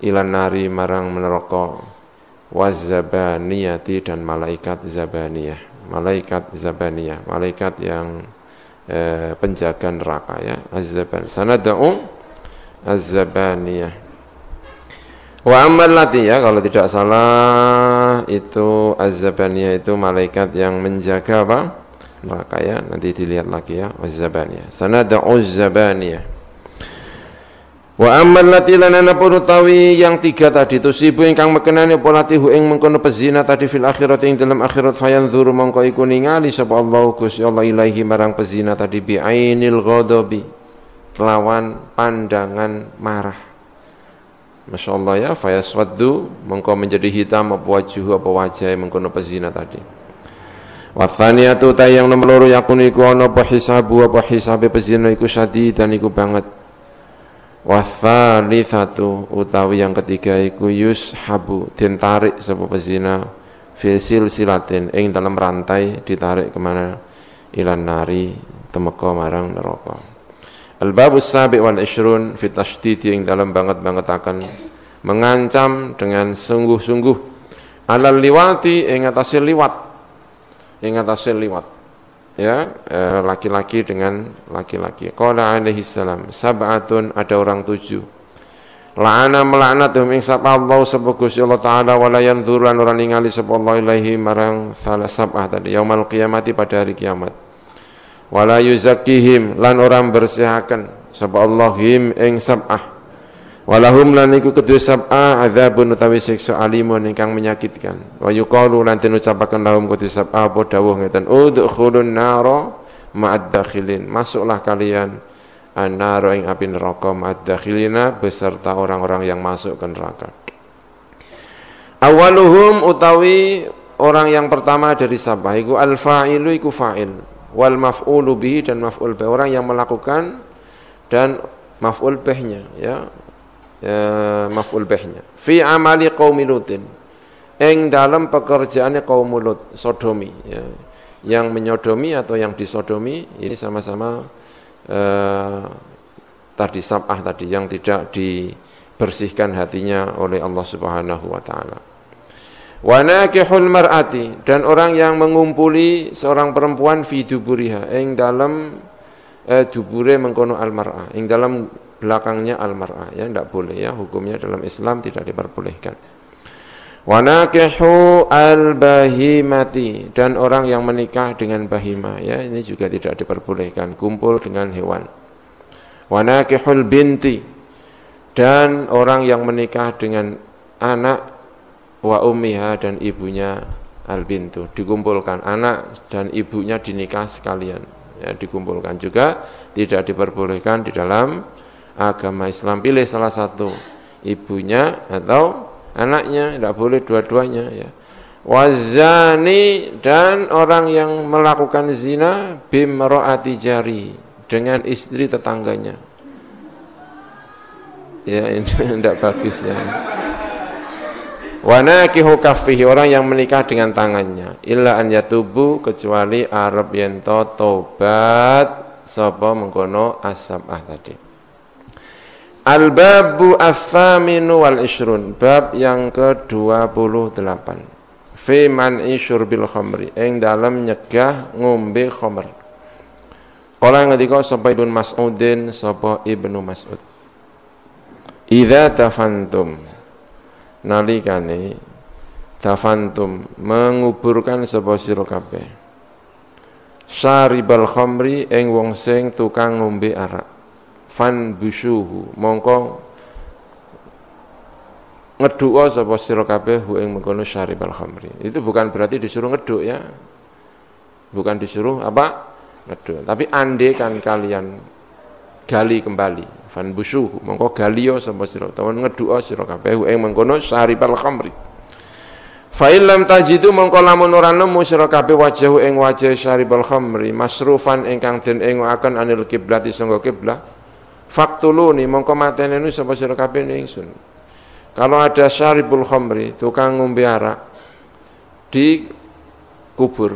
Speaker 1: ilan nari marang neraka, wazabaniyati dan malaikat zabaniyah, malaikat yang penjaga neraka ya, azzaban sanad'u azzabaniyah. Wa ammal lati, ya kalau tidak salah itu az-zabaniyah itu malaikat yang menjaga apa? Neraka ya, nanti dilihat lagi ya, az-zabaniyah. Sanad'u az-zabaniyah. Wa ammal lati lanana pun utawi yang 3 tadi tusibu ingkang mekenani apa latihu ing mengkono pezina tadi fil akhirat ing dalam akhirat, fayanzuru mongko iku ningali sapa Allah Gusti Allah ilaihi marang pezina tadi bi ainil ghadabi, kelawan pandangan marah. Masya Allah ya, fayaswaddu mengkau menjadi hitam apa wajhu apa wajah mengkono pezina tadi. Wathaniyatu ta yang nomor loro yakun iku ana apa hisabu apa hisabe pezina iku syadidan iku banget. Wathalithatu utawi yang ketiga iku yushabu den tarik sapa pezina fi silsilatin ing dalam rantai, ditarik kemana? Ilan nari, temeka marang neraka. Al-babus sabi' wal 20 fi tasydid yang dalam banget akan mengancam dengan sungguh-sungguh alal liwati ing atase liwat ya, laki-laki dengan laki-laki. Qala alaihi salam sab'atun, ada orang 7 la'ana melaknatum ing sapa Allah sapa Gusti Allah taala, wala yanzuran ora ningali sapa Allah ilaihi marang sab'ah tadi yaumul qiyamati pada hari kiamat. Wala yuzakkihim lan orang bersihaken sapa Allah him ing sab'ah, walahum lan iku kedue sab'ah adzabun utawi siksa alimun ingkang menyakitkan. Wa yuqalu lan den ucapaken lahum kedue sab'ah apa dawuh ngeten, udkhulun nara ma'ad dakhilin, masuklah kalian an-nara ing api neraka ma'ad dakhilina beserta orang-orang yang masuk ke neraka. Awaluhum utawi orang yang pertama dari sab'ah iku al-fa'ilu iku fa'il, wal maf'ulu bihi dan maf'ul bih, orang yang melakukan dan maf'ul bihnya ya, maf'ul bihnya fi amali qaumi lutin ing dalam pekerjaannya kaum Lut, sodomi ya, yang menyodomi atau yang disodomi ini sama-sama tadi sab'ah tadi yang tidak dibersihkan hatinya oleh Allah Subhanahu wa taala. Wa nakihul mar'ati, dan orang yang mengumpuli seorang perempuan fi duburiha ing dalam dubure mengkono al-mar'ah, ing dalam belakangnya al-mar'ah ya, tidak boleh ya, hukumnya dalam Islam tidak diperbolehkan. Wa nakihu al-bahimati, dan orang yang menikah dengan bahimah ya, ini juga tidak diperbolehkan, kumpul dengan hewan. Wa nakihul binti, dan orang yang menikah dengan anak wa ummiha, dan ibunya al-bintu, dikumpulkan anak dan ibunya dinikah sekalian ya, dikumpulkan juga tidak diperbolehkan di dalam agama Islam. Pilih salah satu, ibunya atau anaknya, tidak boleh dua-duanya ya. Wazani, dan orang yang melakukan zina bimra'ati jari, dengan istri tetangganya. Ya, ini tidak bagus ya. Wa nakihu kaffihi, orang yang menikah dengan tangannya, illa an yatubu, kecuali arep yen to tobat sapa mengkono as-sab'ah tadi. Al-babu ats-tsaminu wal 'ishrun, bab yang ke-28. Fi man'i syurbil khamri, ing dalem nyegah ngombe khamr. Kala ngendika sapa Ibnu Mas'udin, sapa Ibnu Mas'ud, idza tafantum, nalikane tafantum menguburkan sapa sira kabeh, syaribal khamri ing wong sing tukang ngombe arak, fan busyuhu mongko ngedhuka sapa sira kabeh hu ing mengkono syaribal khamri. Itu bukan berarti disuruh ngedhuk ya, bukan disuruh apa ngedhuk, tapi ande kan kalian gali kembali, fan busyuhu mongko galiyo sapa sira utawa ngedhuka sira kabeh hu ing mengkono syaribal khamri. Fa illam tajidu mongko lamun ora nemu sira kabeh wajahu ing wajah syaribal khamri masrufan ingkang den engokaken anil kiblati sangga kiblah, faktuluni mongko matenenu sapa sira kabeh ning ingsun. Kalau ada syaribul khamri, tukang ngombe arak di kubur,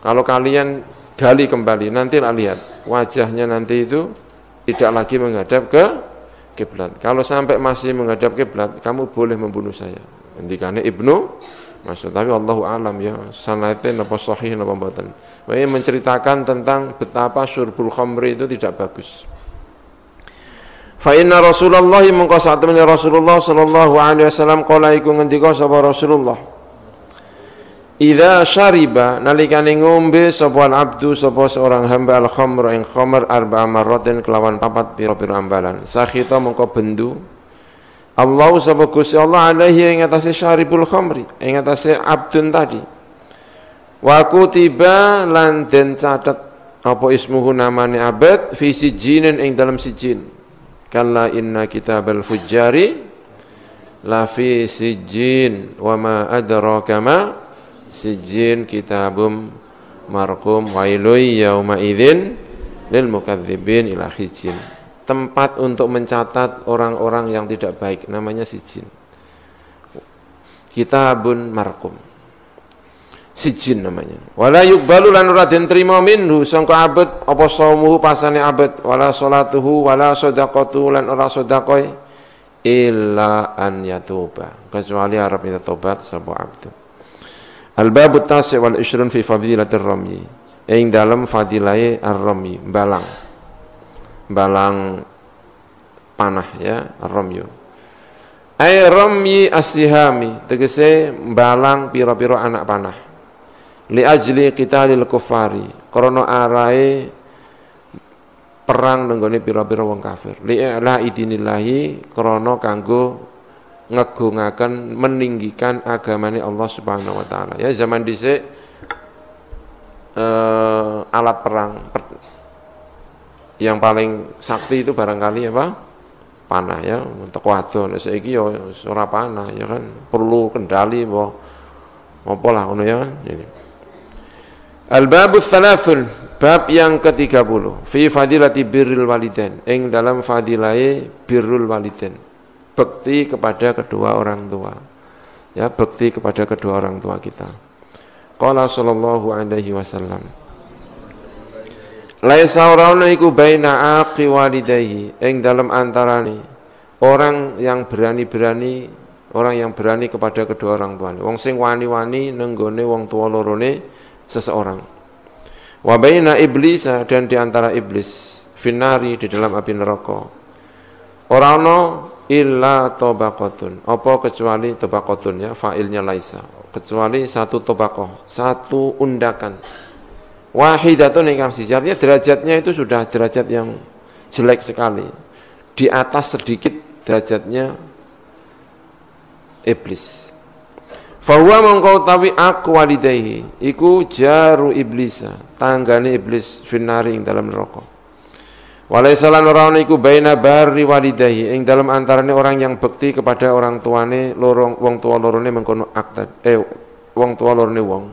Speaker 1: kalau kalian gali kembali, nanti lihat wajahnya nanti itu tidak lagi menghadap ke kiblat. Kalau sampai masih menghadap kiblat, kamu boleh membunuh saya. Ngendikane Ibnu Mas'ud, tapi Allahu alam ya, sanate napa sahih napa mboten. Ini menceritakan tentang betapa syurbul khamri itu tidak bagus. Fa inna Rasulullah mongko satemene Rasulullah sallallahu alaihi wasallam qala iku ngendika sapa Rasulullah, idza syariba, nalikane ngombe sapa abdu sapa seorang hamba al khamr ing khamr arba'a marratin kelawan 4 pira-pira ambalan, sakhita mongko bendu Allah sapa Gusti Allah alaihi ing atase syaribul khamri, ing atase abdun tadi, wa kutiba lan den catet apa ismuhu namane abad fi sijinin ing dalam sijin. Kalla inna kitabal fujjari la fi sijjin wa ma adraka ma sijjin kitabum marqum wailun yauma idzin lil mukadzibin ila sijjin. Tempat untuk mencatat orang-orang yang tidak baik namanya sijjin. Kitabun marqum. Sijjin namanya. Wala yuqbalu lan ora den trima minhu sangka abad apa saumuhu pasane abad, wala salatuhu wala shadaqatu lan ora sedekah illa an yatuba, kecuali arep tobat sapa abdu. Al-babu tasi' wal 20 fi fadilatir ramyi, ing dalam fadilahe ar-ramyi, balang panah ya, ar-ramyu. Ai ramyi as-sihami, tegese balang pira-pira anak panah. Li ajli qitalil kufari, krana arae perang nenggone pira-pira wong kafir. Li la idinillahi, krana kanggo ngegungaken meninggikan agamane Allah Subhanahu wa taala. Ya zaman dhisik alat perang yang paling sakti itu barangkali apa? Panah ya, untuk wadon. Saiki ya ora panah ya kan, perlu kendali apa lah ngono ya. Ini Al-babu tsalathun, bab yang ke-30, fi fadilati birrul walidain, ing dalam fadilahe birrul walidain, bekti kepada kedua orang tua. Ya, bekti kepada kedua orang tua kita. Qala sallallahu alaihi wasallam, laisa ora iku baina aqi walidayhi, ing dalam antarane orang yang berani kepada kedua orang tuane, wong sing wani-wani nenggone wong tua lorone seseorang. Wa baina iblis, dan diantara iblis, finari, di dalam api neraka. Ora ana illa tabaqatun, apa kecuali tabaqatun ya, fa'ilnya laisa, kecuali satu tabaqah, satu undakan. Wahidatun ingkang siji, artinya derajatnya itu sudah derajat yang jelek sekali. Di atas sedikit derajatnya iblis. Fahuwa mongkau tawi aku walidayhi, iku jaru iblisa, tanggane iblis finari ing dalam neraka. Walaysa lan ora ana iku baina barri walidayhi, ing dalam antarane orang yang bekti kepada orang tuane wong tua lorone mengkono aktad wong tua lorone wong.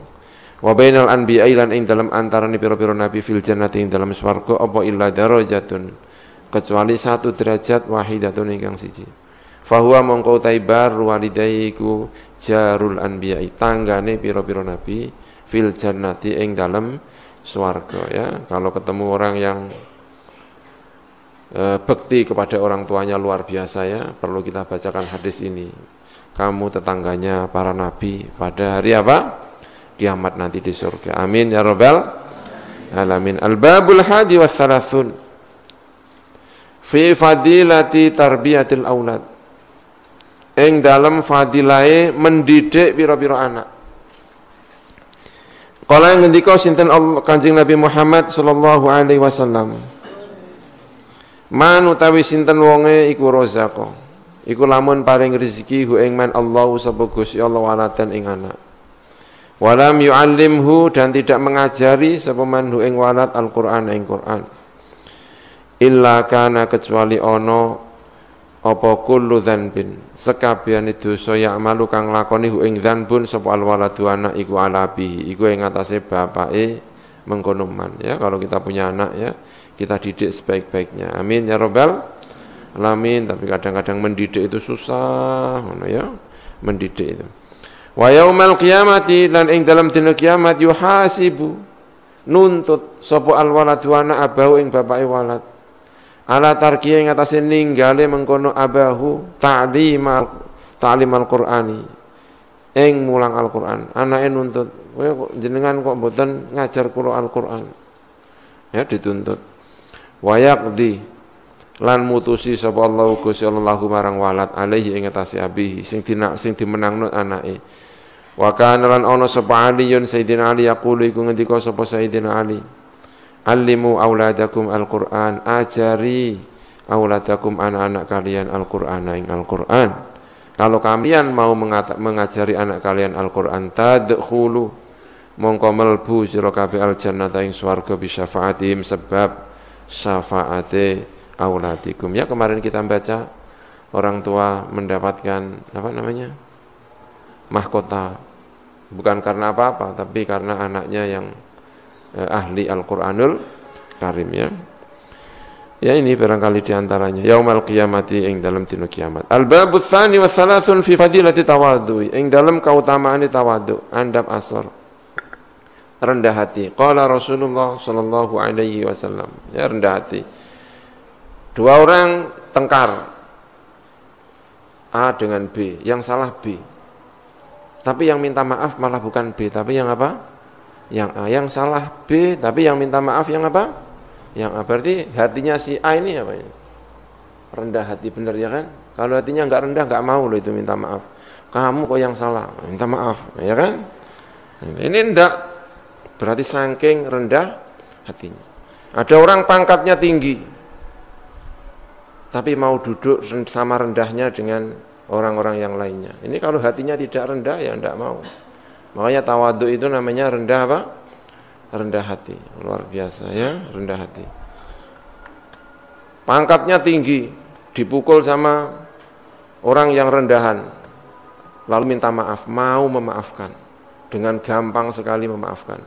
Speaker 1: Wa bainal anbiya'i lan ing dalam antarane pira-pira nabi fil jannati ing dalam swarga apa illa darajatun, kecuali 1 derajat wahidatun ingkang siji. Fahuwa mongko taibar walidaiku jarul anbiya'i, tanggane pira-pira nabi fil jannati ing dalem swarga ya. Kalau ketemu orang yang bekti kepada orang tuanya luar biasa ya, perlu kita bacakan hadis ini. Kamu tetangganya para nabi pada hari apa? Kiamat nanti di surga. Amin ya rabbal alamin. Al-babul hadi was salasun fi fadilati tarbiyatil aulad. Ing dalam fadilahe mendidik pira-pira anak. Kala ngendika sinten Kanjeng Nabi Muhammad sallallahu alaihi wasallam. Man utawi sinten wonge iku rozako. Iku lamun paring rezeki hu ing man Allahu sapa Gusti Allah walatan ing anak. Walam yu'allimhu dan tidak mengajari sapa man hu ing walad Al-Qur'an ing Qur'an. Illa kana kecuali ono apa kullu dzanbin sekabehane dosa ya malu kang lakoni hu ing dzanbun sapa alwaladu anak iku alabi iku ing atase bapake mengkono man ya. Kalau kita punya anak ya, kita didik sebaik-baiknya. Amin ya rabbal alamin. Tapi kadang-kadang mendidik itu susah ngono ya, mendidik itu. Wa yaumal qiyamati lan ing dalam dina kiamat yuhasibu nuntut sapa alwaladu anak abahu ing bapake walad ala tarkiye ing atase ninggale mengkono abahu ta'limal Qur'ani ing mulang Al-Qur'an. Anake nuntut, kowe jenengan kok mboten ngajar kula Al-Qur'an. Ya dituntut. Wa yaqdi lan mutusi sapa Allah Gusti Allah marang walad alaihi ing atase abihi sing dimenangno anake. Wa kana lan ana sapa Aliyun Sayyidina Ali yaqulu iku ngendika sapa Sayyidina Ali, allimu auladakum al-Qur'an, ajari auladakum anak-anak kalian Al-Qur'an ing Al-Qur'an. Kalau kalian mau mengajari anak kalian Al-Qur'an, tadkhulu mongko melbu sira kabeh al-jannata ing swarga bi syafaatihim sebab syafaate auladikum. Ya kemarin kita baca orang tua mendapatkan apa namanya? Mahkota. Bukan karena apa-apa, tapi karena anaknya yang ahli Al-Qur'anul Karim ya. Ya ini barangkali diantaranya yaumal qiyamati ing dalam dina kiamat. Al-babus tsani wa tsalatsun fi fadilati tawadhu ing dalam keutamaane tawadhu, andap asor. Rendah hati. Qala Rasulullah sallallahu alaihi wasallam. Ya rendah hati. Dua orang tengkar. A dengan B, yang salah B. Tapi yang minta maaf malah bukan B, tapi yang apa? Yang A. Yang salah B, tapi yang minta maaf yang apa? Yang A. Berarti hatinya si A ini apa ini? Rendah hati benar ya kan? Kalau hatinya enggak rendah enggak mau loh itu minta maaf. Kamu kok yang salah, minta maaf, ya kan? Ini enggak. Berarti saking rendah hatinya. Ada orang pangkatnya tinggi, tapi mau duduk sama rendahnya dengan orang-orang yang lainnya. Ini kalau hatinya tidak rendah ya enggak mau. Makanya tawadhu itu namanya rendah apa? Rendah hati. Luar biasa ya, rendah hati. Pangkatnya tinggi, dipukul sama orang yang rendahan, lalu minta maaf, mau memaafkan. Dengan gampang sekali memaafkan.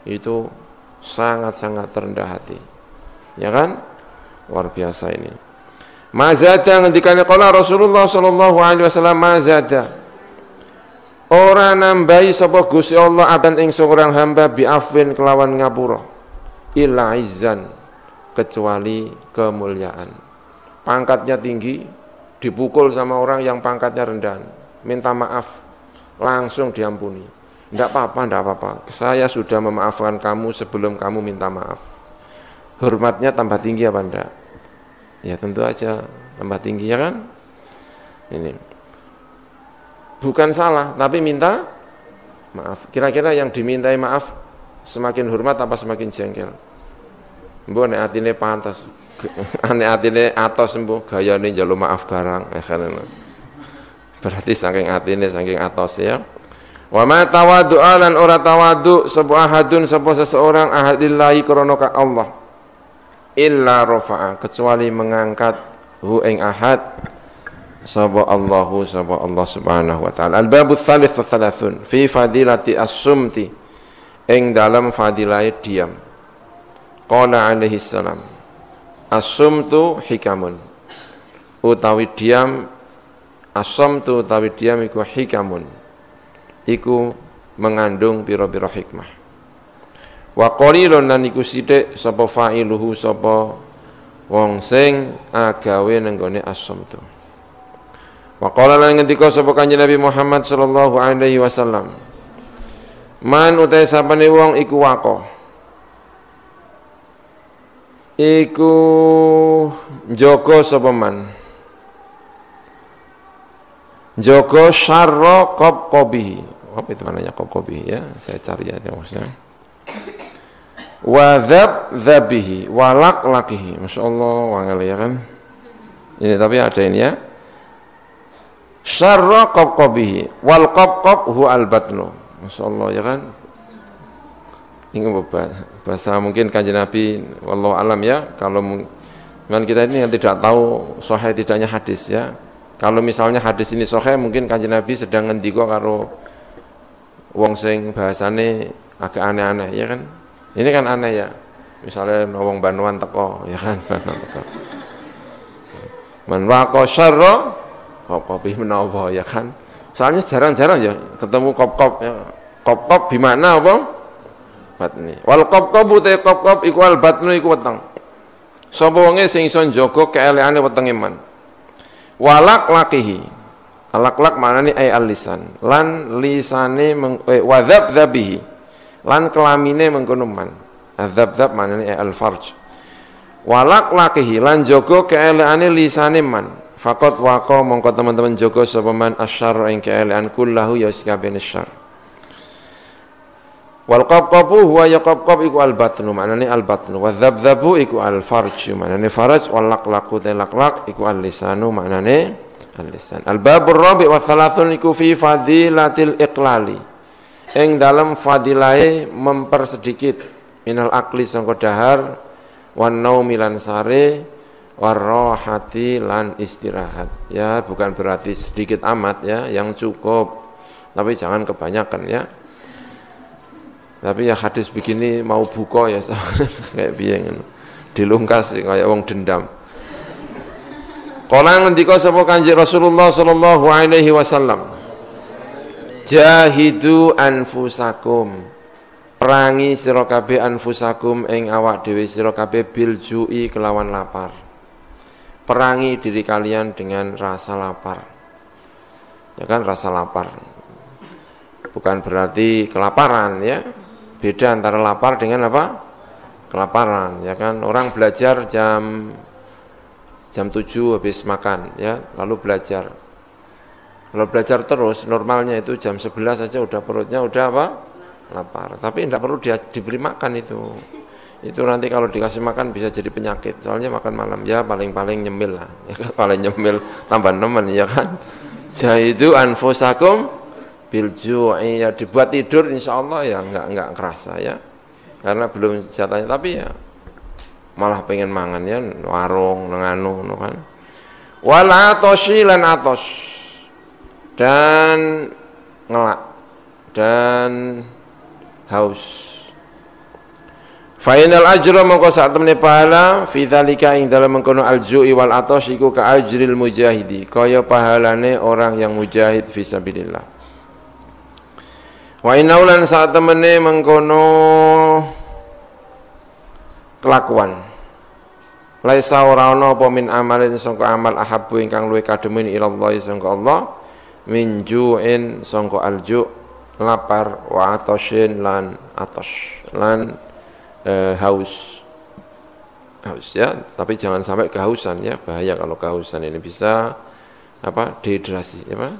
Speaker 1: Itu sangat-sangat rendah hati. Ya kan? Luar biasa ini. Mazada ngendikane qala Rasulullah sallallahu alaihi wasallam mazada. Ora nambahi sapa Gusti Allah aban ing seorang hamba bi'afwin kelawan ngapura. Illa izzan kecuali kemuliaan. Pangkatnya tinggi dipukul sama orang yang pangkatnya rendah. Minta maaf langsung diampuni. Enggak apa-apa. Saya sudah memaafkan kamu sebelum kamu minta maaf. Hormatnya tambah tinggi apa enggak? Ya tentu aja tambah tinggi ya kan? Ini bukan salah, tapi minta maaf. Kira-kira yang dimintai maaf semakin hormat apa semakin jengkel? Mbok nek atine pantas, nek atine atos mbok gayane njaluk maaf barang. Berarti saking atine saking atos ya. Wa ma tawaddu'a lan ora tawaddu sapa ahadun sapa seseorang ahadillahi krana Allah. Illa rafa'a kecuali mengangkat hu ing ahad sapa Allahu sapa Allah Subhanahu wa taala. Al-babus tsalits wa tsalatsun fi fadilati as-sumti ing dalam fadilah diam. Qala alaihi salam As-sumtu hikamun. Utawi diam, as-sumtu utawi diam iku hikamun. Iku mengandung pira-pira hikmah. Wa qalilun lan iku sithik sapa fa'iluhu sapa wong sing agawe nenggone as-sumtu. Wa qala lan ngendika sapa Kanjeng Nabi Muhammad sallallahu alaihi wasallam, man utai sapane wong iku waqo, iku njaga sapa man, njaga syarra qabqabihi. Apa itu maknanya qabqabihi ya? Saya cari aja maksudnya. Wa dzabdzabihi wa laqlaqihi. Masyaallah wangel ya kan. Ini tapi ada ini ya. Syarra qabqabihi wal qabqab huwa al-batnu. Masyaallah ya kan. Ini bahasa mungkin Kanjeng Nabi wallahu alam ya. Kalau memang kita ini yang tidak tahu sahih tidaknya hadis ya. Kalau misalnya hadis ini sahih mungkin Kanjeng Nabi sedang ngendika karo wong sing bahasane agak aneh-aneh ya kan. Ini kan aneh ya. Misalnya wong Banuan teko ya kan. Man waqa syarra kop-kopi menawa ya kan. Soalnya jarang-jarang ya ketemu kop-kop ya. Kop-kop di mana apa? Batni. Wal kop-kop te kop-kop iku al batnu iku weteng. Sapa wonge sing iso njaga keeleane wetenge man. Walak lakihi. Alak-lak maknane ay al-lisan. Lan lisane wa dzabdzabihi. Lan kelamine mengkono man. Adzab-dzab maknane ay al-farj. Walak lakihi lan njaga keeleane lisane man. Faqat waqa mongko teman-teman jaga sapa man asyarr ing keelean kullahu ya sakabehane syarr. Wal qabqabu huwa yaqab iku al batnu maknane al batnu wa dzabdzabu iku al farj maknane faraj wal laqlaqu laqlaq iku al lisanu maknane al lisan. Al babur rabi' wa thalathun iku fi fadilatil iqlali. Ing dalam fadilahe mempersedikit minal akli sangka dahar wan naumi lan sare warrohati lan istirahat ya, bukan berarti sedikit amat ya, yang cukup tapi jangan kebanyakan ya. Tapi ya hadis begini mau buka ya kayak biyen dilungkas kayak wong dendam. Kala ngendika sapa Kanjeng Rasulullah sallallahu alaihi wasallam, jahidu anfusakum, perangi sira kabeh anfusakum ing awak dhewe sira kabeh bil ju'i kelawan lapar. Perangi diri kalian dengan rasa lapar. Ya kan, rasa lapar. Bukan berarti kelaparan ya. Beda antara lapar dengan apa? Kelaparan, ya kan. Orang belajar jam 7 habis makan ya, lalu belajar. Kalau belajar terus normalnya itu jam 11 saja udah perutnya udah apa? Lapar. Tapi tidak perlu diberi makan itu. Itu nanti kalau dikasih makan bisa jadi penyakit. Soalnya makan malam ya paling-paling nyemil lah. Ya kan, paling nyemil tambah nemen ya kan. Jahidu anfusakum bil ju'i ya, dibuat tidur insyaallah ya enggak kerasa ya. Karena belum jatahnya, tapi ya malah pengen mangan ya, warung nganu kan. Wal atoshi lan atos. Dan ngelak dan haus. Fainal ajra mongko sak temene pahala fi dzalika ing dalem mengkono al-ju'i wal atash iku ka ajril mujahidi, kaya pahalane orang yang mujahid fi sabilillah. Wa inaulan sak temene mengkono kelakuan laisa ora ana apa min amalin sangka amal ahabbu ingkang luwih kademen ilallah sangka Allah min ju'in sangka al-ju' lapar wa atashin lan atash lan haus ya, tapi jangan sampai kehausan ya, bahaya kalau kehausan ini bisa apa? Dehidrasi ya, Pak?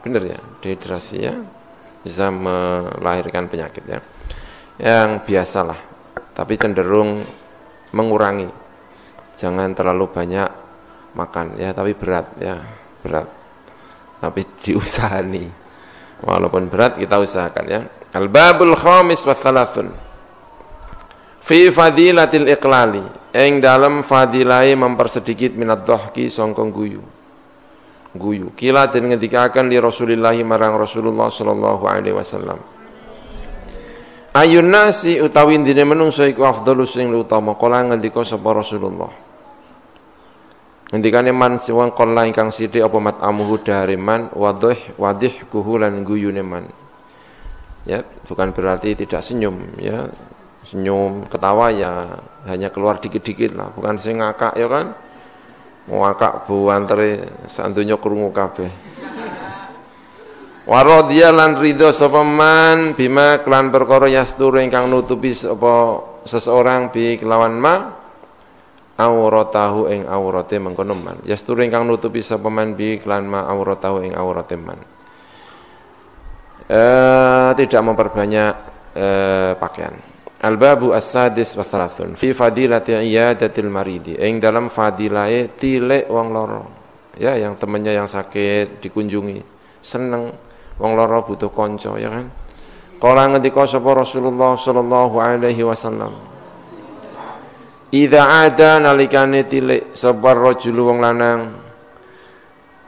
Speaker 1: Benar ya, dehidrasi ya, bisa melahirkan penyakit ya. Yang biasalah, tapi cenderung mengurangi. Jangan terlalu banyak makan ya, tapi berat ya, berat. Tapi diusahani. Walaupun berat kita usahakan ya. Al-babul khamis wa thalathun. Fi fadilatil iqlali, ing dalam fadilai mempersedikit minat dhahki sangka guyu. Kila den ngendikaken li Rasulillah marang Rasulullah sallallahu alaihi wasallam. Ayun nasi utawi dene menungso iku afdhalus sing utama, kala ngendika sapa Rasulullah. Ngendikane man wong qalla ingkang sithik apa mat'amuhu dari man wadih kuhulan guyune man. Ya, bukan berarti tidak senyum ya. Senyum, ketawa ya hanya keluar dikit-dikit lah, bukan sing ngakak ya kan. Ngakak buantere sak donya krungu kabeh. Wa radhiya lan ridho sapa man bima kelan perkara yasturu ingkang nutupi sapa seseorang bi kelawan ma auratahu ing aurate mengkono man. Yasturu ingkang nutupi sapa man bi kelan ma auratahu ing aurate man. Tidak memperbanyak pakaian. Al-babu as-sadis wa thalathun fi fadilati iyadatil maridi. Ing dalam fadilahe tilek wong loro. Ya, yang temannya yang sakit dikunjungi. Seneng wong loro butuh kanca ya kan. Kala ngendika sapa Rasulullah sallallahu alaihi wasallam. Idza ada nalikane tilek sapa rajul wong lanang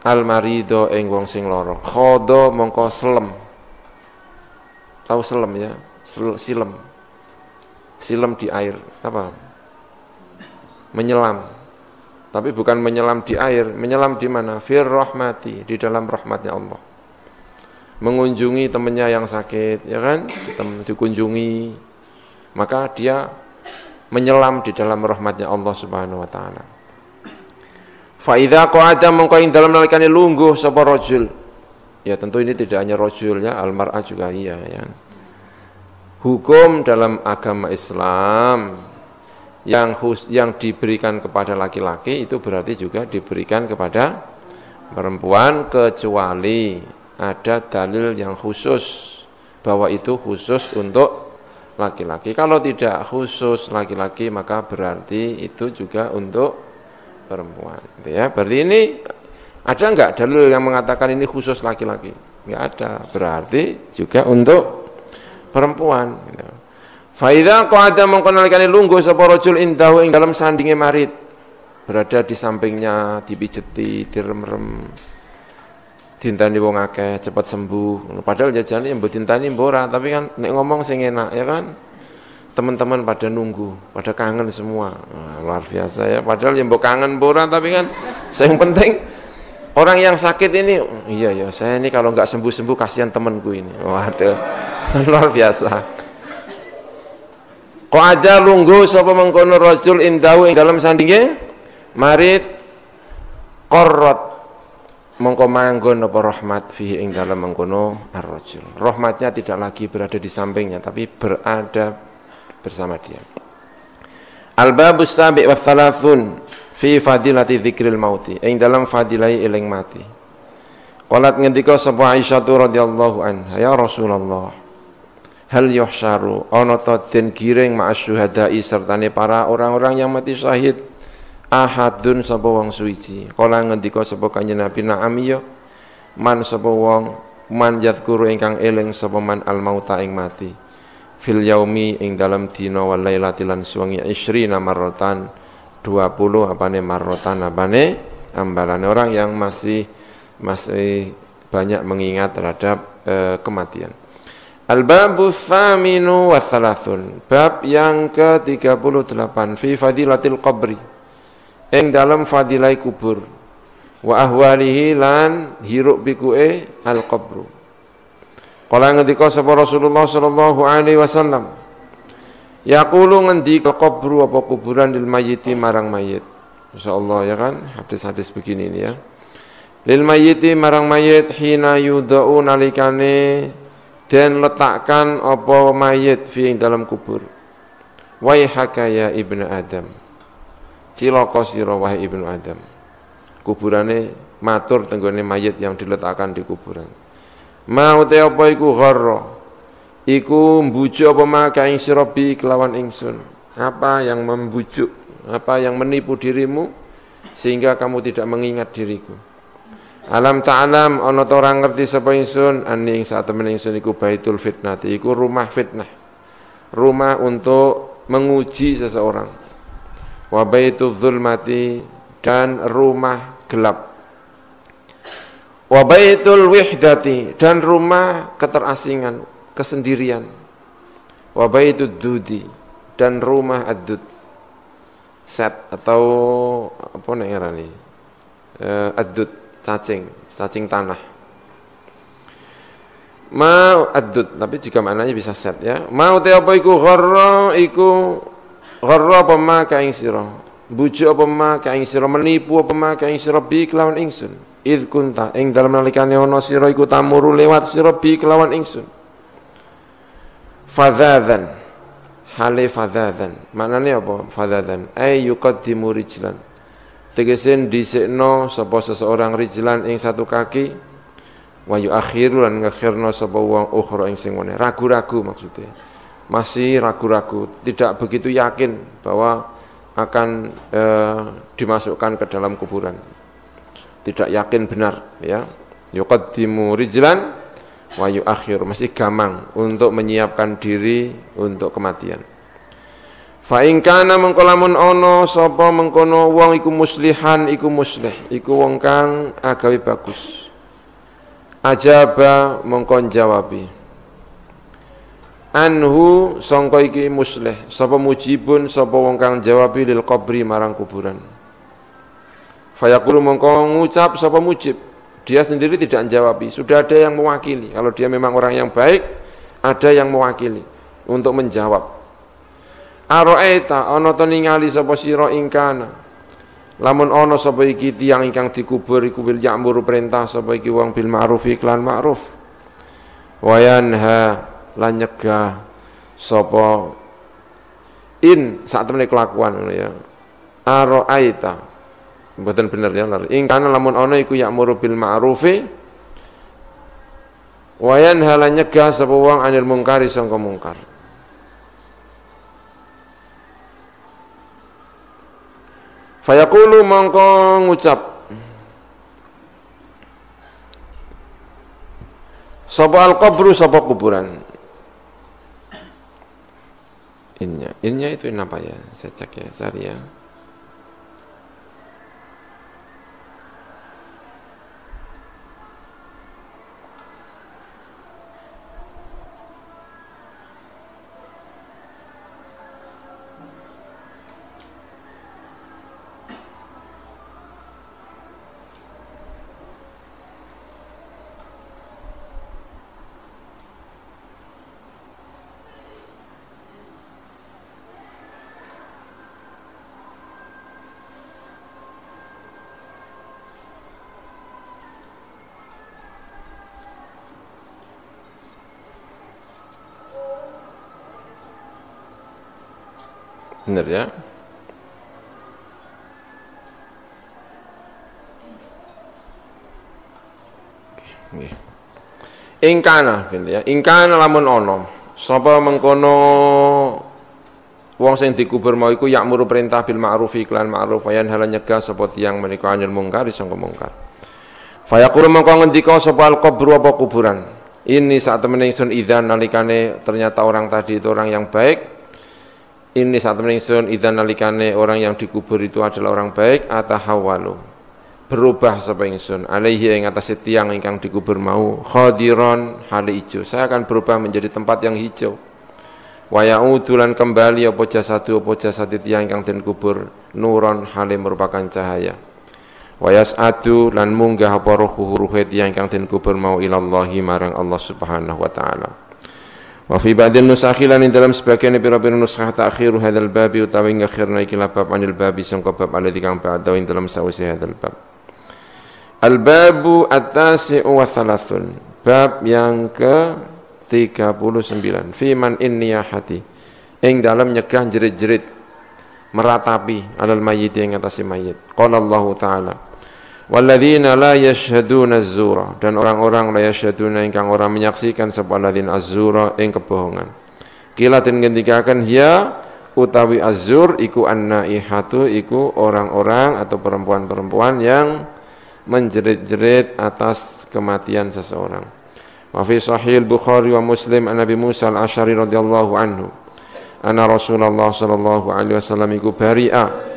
Speaker 1: al-marido ing wong sing lara. Khodo mongko selem. Tahu selem ya? Silem. Silem di air, apa? Menyelam. Tapi bukan menyelam di air, menyelam di mana? Fir rahmati, di dalam rahmatnya Allah. Mengunjungi temannya yang sakit, ya kan? Dikunjungi, maka dia menyelam di dalam rahmatnya Allah Subhanahu wa taala. Fa idza qa'ada mongko ing dalam nalikane lungguh sapa rajul. Ya tentu ini tidak hanya rajul ya, al-mar'ah juga iya ya. Hukum dalam agama Islam yang diberikan kepada laki-laki itu berarti juga diberikan kepada perempuan kecuali ada dalil yang khusus bahwa itu khusus untuk laki-laki. Kalau tidak khusus laki-laki maka berarti itu juga untuk perempuan. Ya, berarti ini ada enggak dalil yang mengatakan ini khusus laki-laki? Enggak ada. Berarti juga untuk perempuan. Fa idza qa'ada mongko nalikane lungguh sapa rajul indahu ing dalam sandinge marid, berada di sampingnya, dipijeti, direm-rem, dintani wong akeh cepat sembuh. Padahal jajane mbok dintani mbok ora, tapi kan nek ngomong sing enak ya kan. Teman-teman pada nunggu, pada kangen semua. Nah, luar biasa ya. Padahal yang mbok kangen mbok ora, tapi kan yang penting orang yang sakit ini, iya ya, saya ini kalau nggak sembuh-sembuh kasihan temanku ini. Waduh, luar biasa. Kok ada lungguh sapa mengkono rajul indahu ing dalam sandinge marid qarrat mongko manggon apa rahmat fihi ing dalam mengkono ar-rajul. Rahmatnya tidak lagi berada di sampingnya tapi berada bersama dia. Al-babus sabi' wa thalathun fi fadilati dzikril mauti ing dalam fadilai eling mati. Qalat ngendika sapa Aisyah radhiyallahu anha, ya Rasulullah, hal yuhsyaru ana ta den giring ma'asyuhada'i sertane para orang-orang yang mati syahid ahadun sapa wong suwiji. Kala ngendika sapa Kanjeng Nabi na'am ya man sapa wong man yadhkuru ingkang eling sapa man al mauta ing mati fil yaumi ing dalam dina wal lailati lan suwengi 20 marratan 20 apane marratan apane ambalane orang yang masih banyak mengingat terhadap kematian. Al-babu tsaminu wa thalathun, bab yang ke-38 fi fadilatil qabri ing dalam fadilai kubur wa ahwalihi lan hiruk bikuke al-qabru. Kala ngendika sapa Rasulullah sallallahu alaihi wasallam, yaqulu ngendika qabru apa kuburan lil mayyiti marang mayit. Masyaallah ya kan, hadis-hadis begini ini ya. Lil mayyiti marang mayit hina yudau nalikane dan letakkan apa mayit fi dalam kubur. Waihaka ya ibnu Adam, cilaka sira wahai ibnu Adam. Kuburane matur tenggone mayit yang diletakkan di kuburan. Mau te apa iku gharra, iku mbujuk apa maka ing sira bi kelawan ingsun. Apa yang membujuk, apa yang menipu dirimu sehingga kamu tidak mengingat diriku. Alam ta'alam ana ta ora ngerti sapa ingsun ani ing sak temen ingsun iku baitul fitnah, iku rumah fitnah. Rumah untuk menguji seseorang. Wa baitul zulmati dan rumah gelap. Wa baitul wihdati dan rumah keterasingan, kesendirian. Wa baitud dudi dan rumah ad-dud. Set atau apa nek ngarani? Adud, cacing tanah. Ma adud, tapi juga maknanya bisa set ya. Mau te apa iku gharra apa ma ka ing sira. Bujuk apa ma ka ing sira, menipu apa ma ka ing sira bi kelawan ingsun. Id kunta ing dalem nalikane ana sira iku tamuru lewat sira bi kelawan ingsun. Fadzadzan hale fadzadzan. Maknane apa? Fadzadzan ay yuqaddimu rijlan. Tegesen dhisikno sapa seseorang rijlan ing satu kaki wa yuakhiru lan ngakhirna sapa wong ukhra ing sing ngene. Ragu-ragu maksudnya. Masih ragu-ragu, tidak begitu yakin bahwa akan dimasukkan ke dalam kuburan. Tidak yakin benar ya. Yuqaddimu rijlan wa yuakhiru, masih gamang untuk menyiapkan diri untuk kematian. Fa in kana mengko lamun ana sapa mengkono wong iku muslihan iku muslih, iku wong kang agawe bagus. Ajaba mengko jawabi. Anhu sangka iki muslih, sapa mujibun sapa wong kang jawabi lil qabri marang kuburan. Fayaqulu mengko ngucap sapa mujib, dia sendiri tidak menjawabi, sudah ada yang mewakili. Kalau dia memang orang yang baik, ada yang mewakili untuk menjawab. Araita ana to ningali sapa sira ing kana lamun ana sapa iki tiyang ingkang dikubur iku bil ya'muru perintah sapa iki wong bil ma'ruf iklan ma'ruf wa yanha lan nyegah sapa in sak temene kelakuan ngono ya. Araita mboten bener ya lho ing kana lamun ana iku ya'muru bil ma'rufi wa yanha lan nyegah sapa wong anil mungkari sangka mungkar. Fayaqulu mongko ngucap sapa al-qabru sapa kuburan. Innya itu apa ya? Saya cek ya, sorry ya. Benar ya? Ingkana gitu ya. Ingkana lamun ono sapa mengkono wong sing dikubur mau iku ya'muru perintah bil ma'ruf iklan ma'ruf ayan halan nyegah sapa tiyang menika anil mungkar sangka mungkar. Fayaqulu mongko ngendika sapa al-qabru apa kuburan. Ini saat temene ingsun idzan nalikane ternyata orang tadi itu orang yang baik. Ini saat meningsun idzan nalikane orang yang dikubur itu adalah orang baik atahawalu berubah sapa ingsun alaihi ing atase tiyang ingkang dikubur mau khadiron hale ijo, saya akan berubah menjadi tempat yang hijau. Wa ya'udu lan kembali apa jasad tiyang ingkang den kubur nuron hale merupakan cahaya. Wa yas'adu lan munggah apa ruhe tiyang ingkang den kubur mau ilallahi marang Allah Subhanahu wa taala. Wa fi ba'din nusakhilan ing dalam sebagian pira-pira nusakh ta'khiru hadzal babi utawi ngakhirna iki bab anil babi sangka bab alladzi kang ba'da ing dalam sawise hadzal bab. Al babu at-tasi'u wa thalathun, bab yang ke-39 fi man inniyahati ing dalam nyegah jerit-jerit meratapi alal mayyit ing atase mayit. Qala Allah taala walladzina la yashhaduna az-zura, dan orang-orang la yashhaduna ingkang ora menyaksikan sapa ladzina az-zura ing kebohongan. Kila den ngendikaken ya utawi az-zur iku an-naihatu iku orang-orang atau perempuan-perempuan yang menjerit-jerit atas kematian seseorang. Wa fi sahih al-Bukhari wa Muslim an Nabi Musa al-Asy'ari radhiyallahu anhu anna Rasulullah sallallahu alaihi wasallam iku bari'a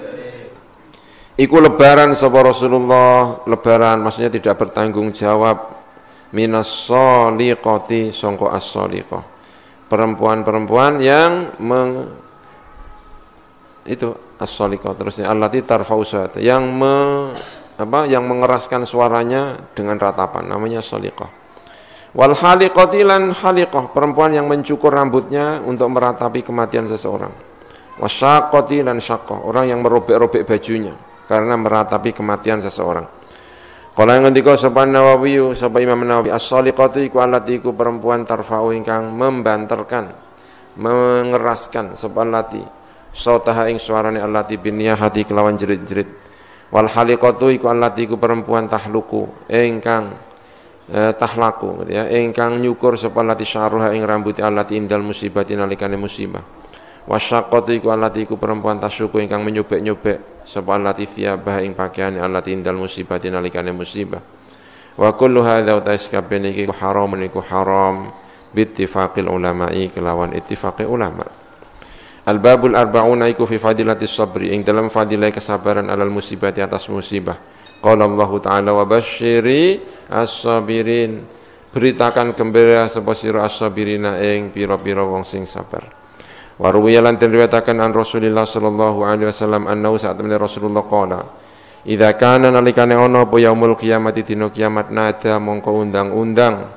Speaker 1: iku lebaran sapa Rasulullah, lebaran maksudnya tidak bertanggung jawab minas shaliqati sangka as-shaliqah, perempuan-perempuan yang itu as-shaliqah terusnya allati tarfa'u yang yang mengeraskan suaranya dengan ratapan, namanya shaliqah. Wal haliqati lan haliqah, perempuan yang mencukur rambutnya untuk meratapi kematian seseorang. Wasyaqati lan syaqqah, orang yang merobek-robek bajunya karena meratapi kematian seseorang. Kala ngendika sapa Nawawi, sapa Imam Nawawi, as-shaliqatu iku allati iku perempuan tarfa'u ingkang membanterkan, mengeraskan sapa allati sautaha ing suarane allati biniyahati kelawan jerit-jerit. Wal haliqatu iku allati iku perempuan tahluku ingkang tahlaku gitu ya, ingkang nyukur sapa allati sya'ruha ing rambut allati indal musibati nalikane musibah. Wasyaqqatu iku allati iku perempuan tasyuku ingkang menyobek-nyobek sapa allati thiyabah ing pakaiane allati indal musibati nalikane musibah. Wa kullu hadza wa taskabene iki haramun iku haram bittifaqil ulama'i kelawan ittifaqi ulama. Al-babul arba'una iku fi fadilatis sabri ing dalam fadilah kesabaran alal musibati atas musibah. Qala Allah Ta'ala wa basyiri as-sabirin, beritakan gembira sapa sira as-sabirina ing pira-pira wong sing sabar. Wa ruwiya lan riwayataken an Rasulillah sallallahu alaihi wasallam annahu saat temene Rasulullah qala idza kana nalikane ana apa yaumul qiyamati dina kiamat nada mongko undang-undang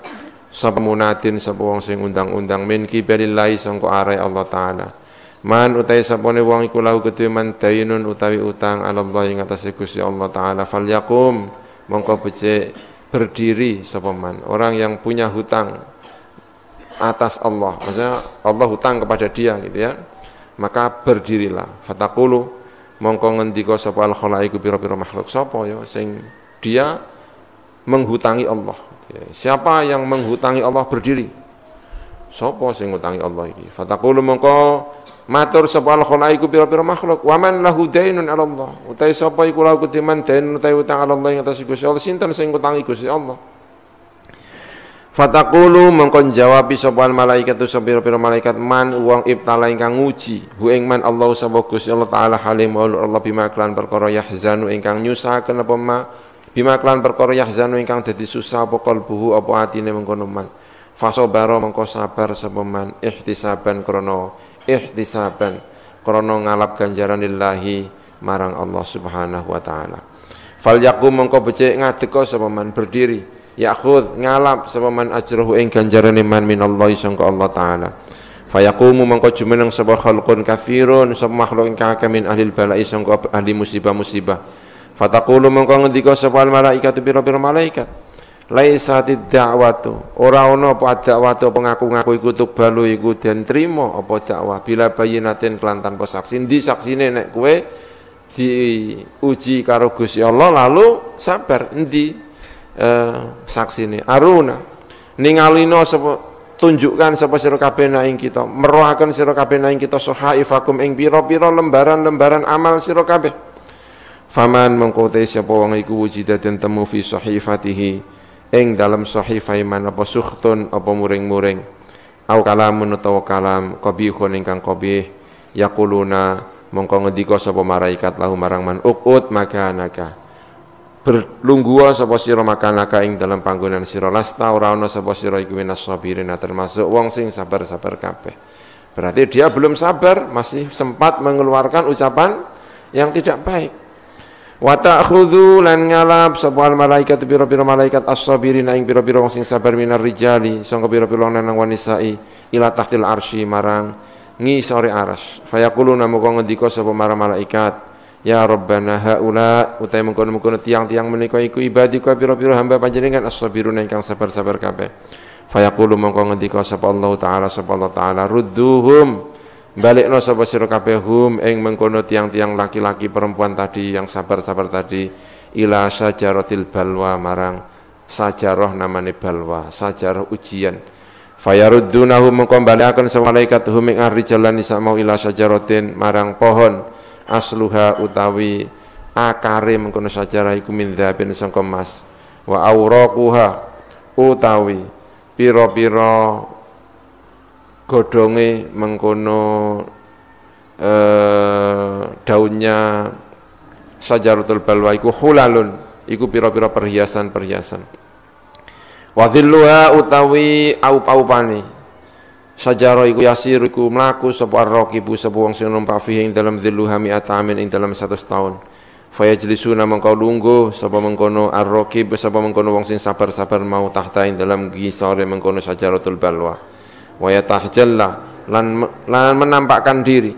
Speaker 1: sapa munatin sapa wong sing undang-undang min kibalillahi sangko arae Allah Ta'ala. Man utai sapone wong iku lahu kedue man dainun utawi utang ala Allah ing atase Gusti Allah Ta'ala falyakum mongko becik berdiri sapa man, orang yang punya hutang atas Allah, maksudnya Allah hutang kepada dia gitu ya, maka berdirilah. Fataqulu mongko ngendika sapa al khalaiqu pira-pira makhluk sapa ya sing dia menghutangi Allah. Siapa yang menghutangi Allah berdiri? Sapa sing ngutangi Allah iki? Fataqulu mongko matur sapa al khalaiqu pira-pira makhluk wa man lahu dainun ala Allah. Utai sapa iku lahu kudiman dainun utai utang ala Allah ing atas Gusti Allah, sinten sing ngutangi Gusti Allah? Fataqulu mongkon jawab sapa malaikat sapa-pira malaikat man wong ibtala ingkang nguji hu ing man Allah sapa Gusti Allah Ta'ala halim Allah bima klan perkara yahzanu ingkang nyusahaken apa ma bima klan perkara yahzanu ingkang dadi susah apa kalbuhu apa atine mengkono man fasobaro mongko sabar sapa man ihtisaban krana ngalap ganjaran lillahi marang Allah Subhanahu wa Ta'ala. Fal yaqum mongko becik ngadeka sapa man berdiri ya'khudh ngalap sapa man ajruhu ing ganjarane man minallahi sangka Allah Ta'ala. Fayaqumu mongko jumeneng sapa khalqun kafirun sapa makhluk ingkang akeh min ahli bala'i sangka ahli musibah-musibah. Fataqulu mongko ngendika sapa malaikatu pira-pira malaikat laisatid da'watu ora ana apa dakwatu apa ngaku-ngaku iku tubalu iku den trima apa dakwah bila bayinatin kelan tanpa saksi. Ndi saksine nek kowe diuji karo Gusti Allah lalu sabar endi saksine aruna ningalino sapa tunjukkan sapa sira kabeh ing kita merohaken sira kabeh ing kita sahaifakum ing pira-pira lembaran-lembaran amal sira kabeh. Faman mengko te sapa wong iku wujida den temu fi sahifatihi ing dalam sahifah man apa sukhtun apa muring-muring au kalamun utawa kalam qabihun ingkang qabih yaquluna mongko ngendika sapa malaikat lahu marang man uqut makanaka berlungguh sapa sira makanaka ing dalam panggonan sira lasta ora ana sapa sira iku minas sabirin termasuk wong sing sabar-sabar kabeh. Berarti dia belum sabar, masih sempat mengeluarkan ucapan yang tidak baik. Wa ta'khudhu lan ngalap sapa malaikat pira-pira malaikat as-sabirin ing pira-pira wong sing sabar minar rijali sangka pira-pira lanang wanisai ila tahtil arsy marang ngisore arsy. Fayaquluna moko ngendika sapa marang malaikat ya Rabbana haula utai mengkono-mengkono tiang-tiang menika iku ibadika pira-pira hamba panjenengan as-sabirun ingkang sabar-sabar kabeh. Fayaqulu mongko ngendika sapa Allah Ta'ala rudduhum balikno sapa sira kabeh hum ing mengkono tiang-tiang laki-laki perempuan tadi yang sabar-sabar tadi ila sajaratil balwa marang sajarah namane balwa sajarah ujian. Fayaruddunahu mongko balikaken sapa malaikat hum ing arrijalan isa mau ila sajaratin marang pohon asluha utawi akare mengkono sajarah iku min dzabin sangka emas wa awraquha utawi pira-pira godhonge mengkono daunnya sajaratul balwa iku hulalun iku pira-pira perhiasan-perhiasan wa dhilluha utawi aup-aupane sajarah iku yasir iku mlaku sapa raqibu sapa wong sing numpak fihi ing dalam dhilluha mi'ata amin ing dalam 100 tahun fayajlisuna mengkau lungguh sapa mengkono ar-raqib sapa mengkono wong sing sabar-sabar mau tahta ing dalam gisore mengkono sajaratul balwa wa yatahjalla lan menampakkan diri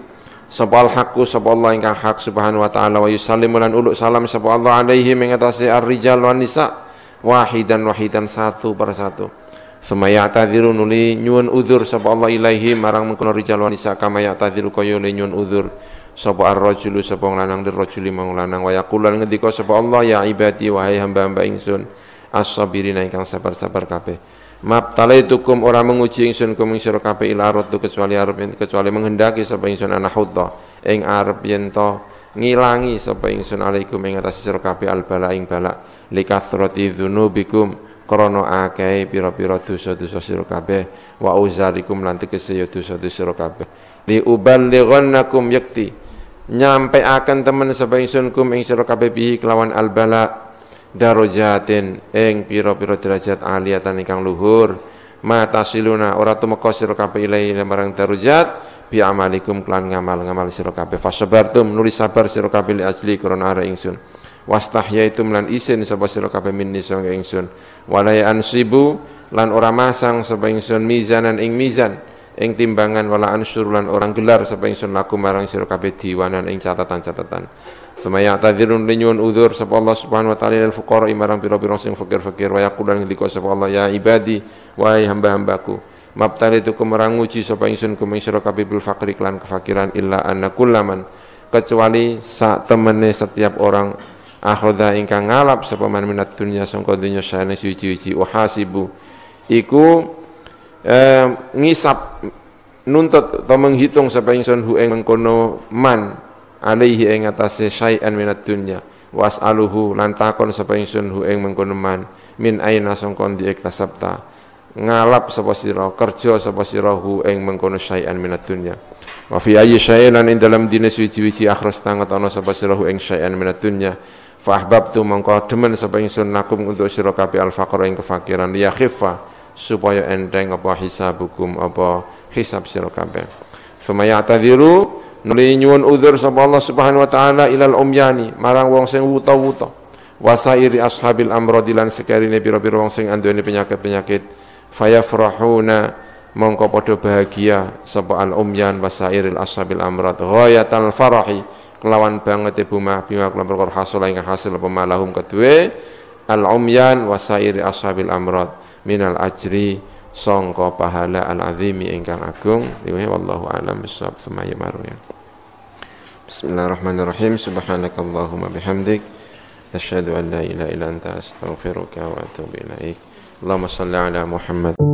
Speaker 1: sapa al-haqqu sapa Allah ingkang hak subhanahu wa ta'ala wa yusallimu lan uluk salam sapa Allah alaihi mengatasi ar-rijal wan nisa wahidan satu per satu. Thumma ya'tadhiru nuli nyuwun udzur sapa Allah ilaihi marang mengkono rijal wan nisa kama ya'tadhiru kaya nyuwun udzur sapa ar-rajulu sapa lanang dirrajuli mang lanang wa yaqulan ngendika sapa Allah ya ibadi wahai hamba-hamba ingsun as-sabirina ingkang sabar-sabar kabeh mabtalaitukum ora menguji ingsun kum ing sira kabeh ila aratu kecuali menghendaki sapa ingsun ana hudha ing arep yen to ngilangi sapa ingsun alaikum ing atas sira kabeh al-bala ing bala likathrati dzunubikum krana akeh pira-pira dosa-dosa sira kabeh wa uzarikum lan tegese ya dosa-dosa sira kabeh li uballighannakum yakti nyampe akan temen sapa ingsun kum ing sira kabeh bihi kelawan albala darajatin ing pira-pira derajat aliyatan ingkang luhur matasiluna ora tumeka sira kabeh ilahi marang darajat bi amalikum klan ngamal sira kabeh fasabartum nulis sabar sira kabeh li ajli krana are ingsun wastahyaitum lan isin sapa sira kabeh minni sanga ingsun wala ansibu lan ora masang sapa ingsun mizanan ing mizan ing timbangan wala ansur lan orang gelar sapa ingsun laku marang sira kabeh diwanan ing catatan-catatan semaya tadzirun linyun udzur sapa Allah subhanahu wa ta'ala lil fuqara marang pira-pira sing fakir-fakir wa yaqulan ngendika sapa Allah ya ibadi wahai hamba-hambaku mabtalitukum marang nguji sapa ingsun kum ing sira kabeh bil faqri lan kefakiran illa anna kullaman kecuali sak temene setiap orang akhadha ingkang ngalap sapa man minat dunya sangka dunya sane suci-suci uhasibu iku ngisap nuntut atau menghitung sapa ingsun hu ing mengkono man alaihi ing atase syai'an minat dunya was'aluhu lan takon sapa ingsun hu ing mengkono man min aina sangka ndi iktasabta ngalap sapa sira kerja sapa sira hu ing mengkono syai'an minat dunya wa fi ayyi syai'in ing dalam dine suci-suci akhras tangat ana sapa sira hu ing syai'an minat dunya fa ahbabtu mangko demen sapa ingsun nakum untuk sira kabeh al-faqra ing kefakiran liya khifa supaya enteng apa hisabukum apa hisab sira kabeh famaya tadhiru nuli nyuwun udzur sapa Allah subhanahu wa ta'ala ilal umyani marang wong sing wuta-wuta wasairi ashabil amrad lan sekarine pira-pira wong sing anduweni penyakit-penyakit fayafrahuna mongko padha bahagia sapa al umyan wasairil ashabil amrad ghayatal farahi kelawan banget bima kelawan perkara hasil ingkang hasil apa malahum kedue al umyan wasairi ashabil amrad minal ajri sangka pahala al azimi ingkang agung wallahu alam bissawab semaya maruya bismillahirrahmanirrahim subhanakallahumma bihamdik asyhadu an la ilaha illa anta astaghfiruka wa atubu ilaik Allahumma shalli ala Muhammad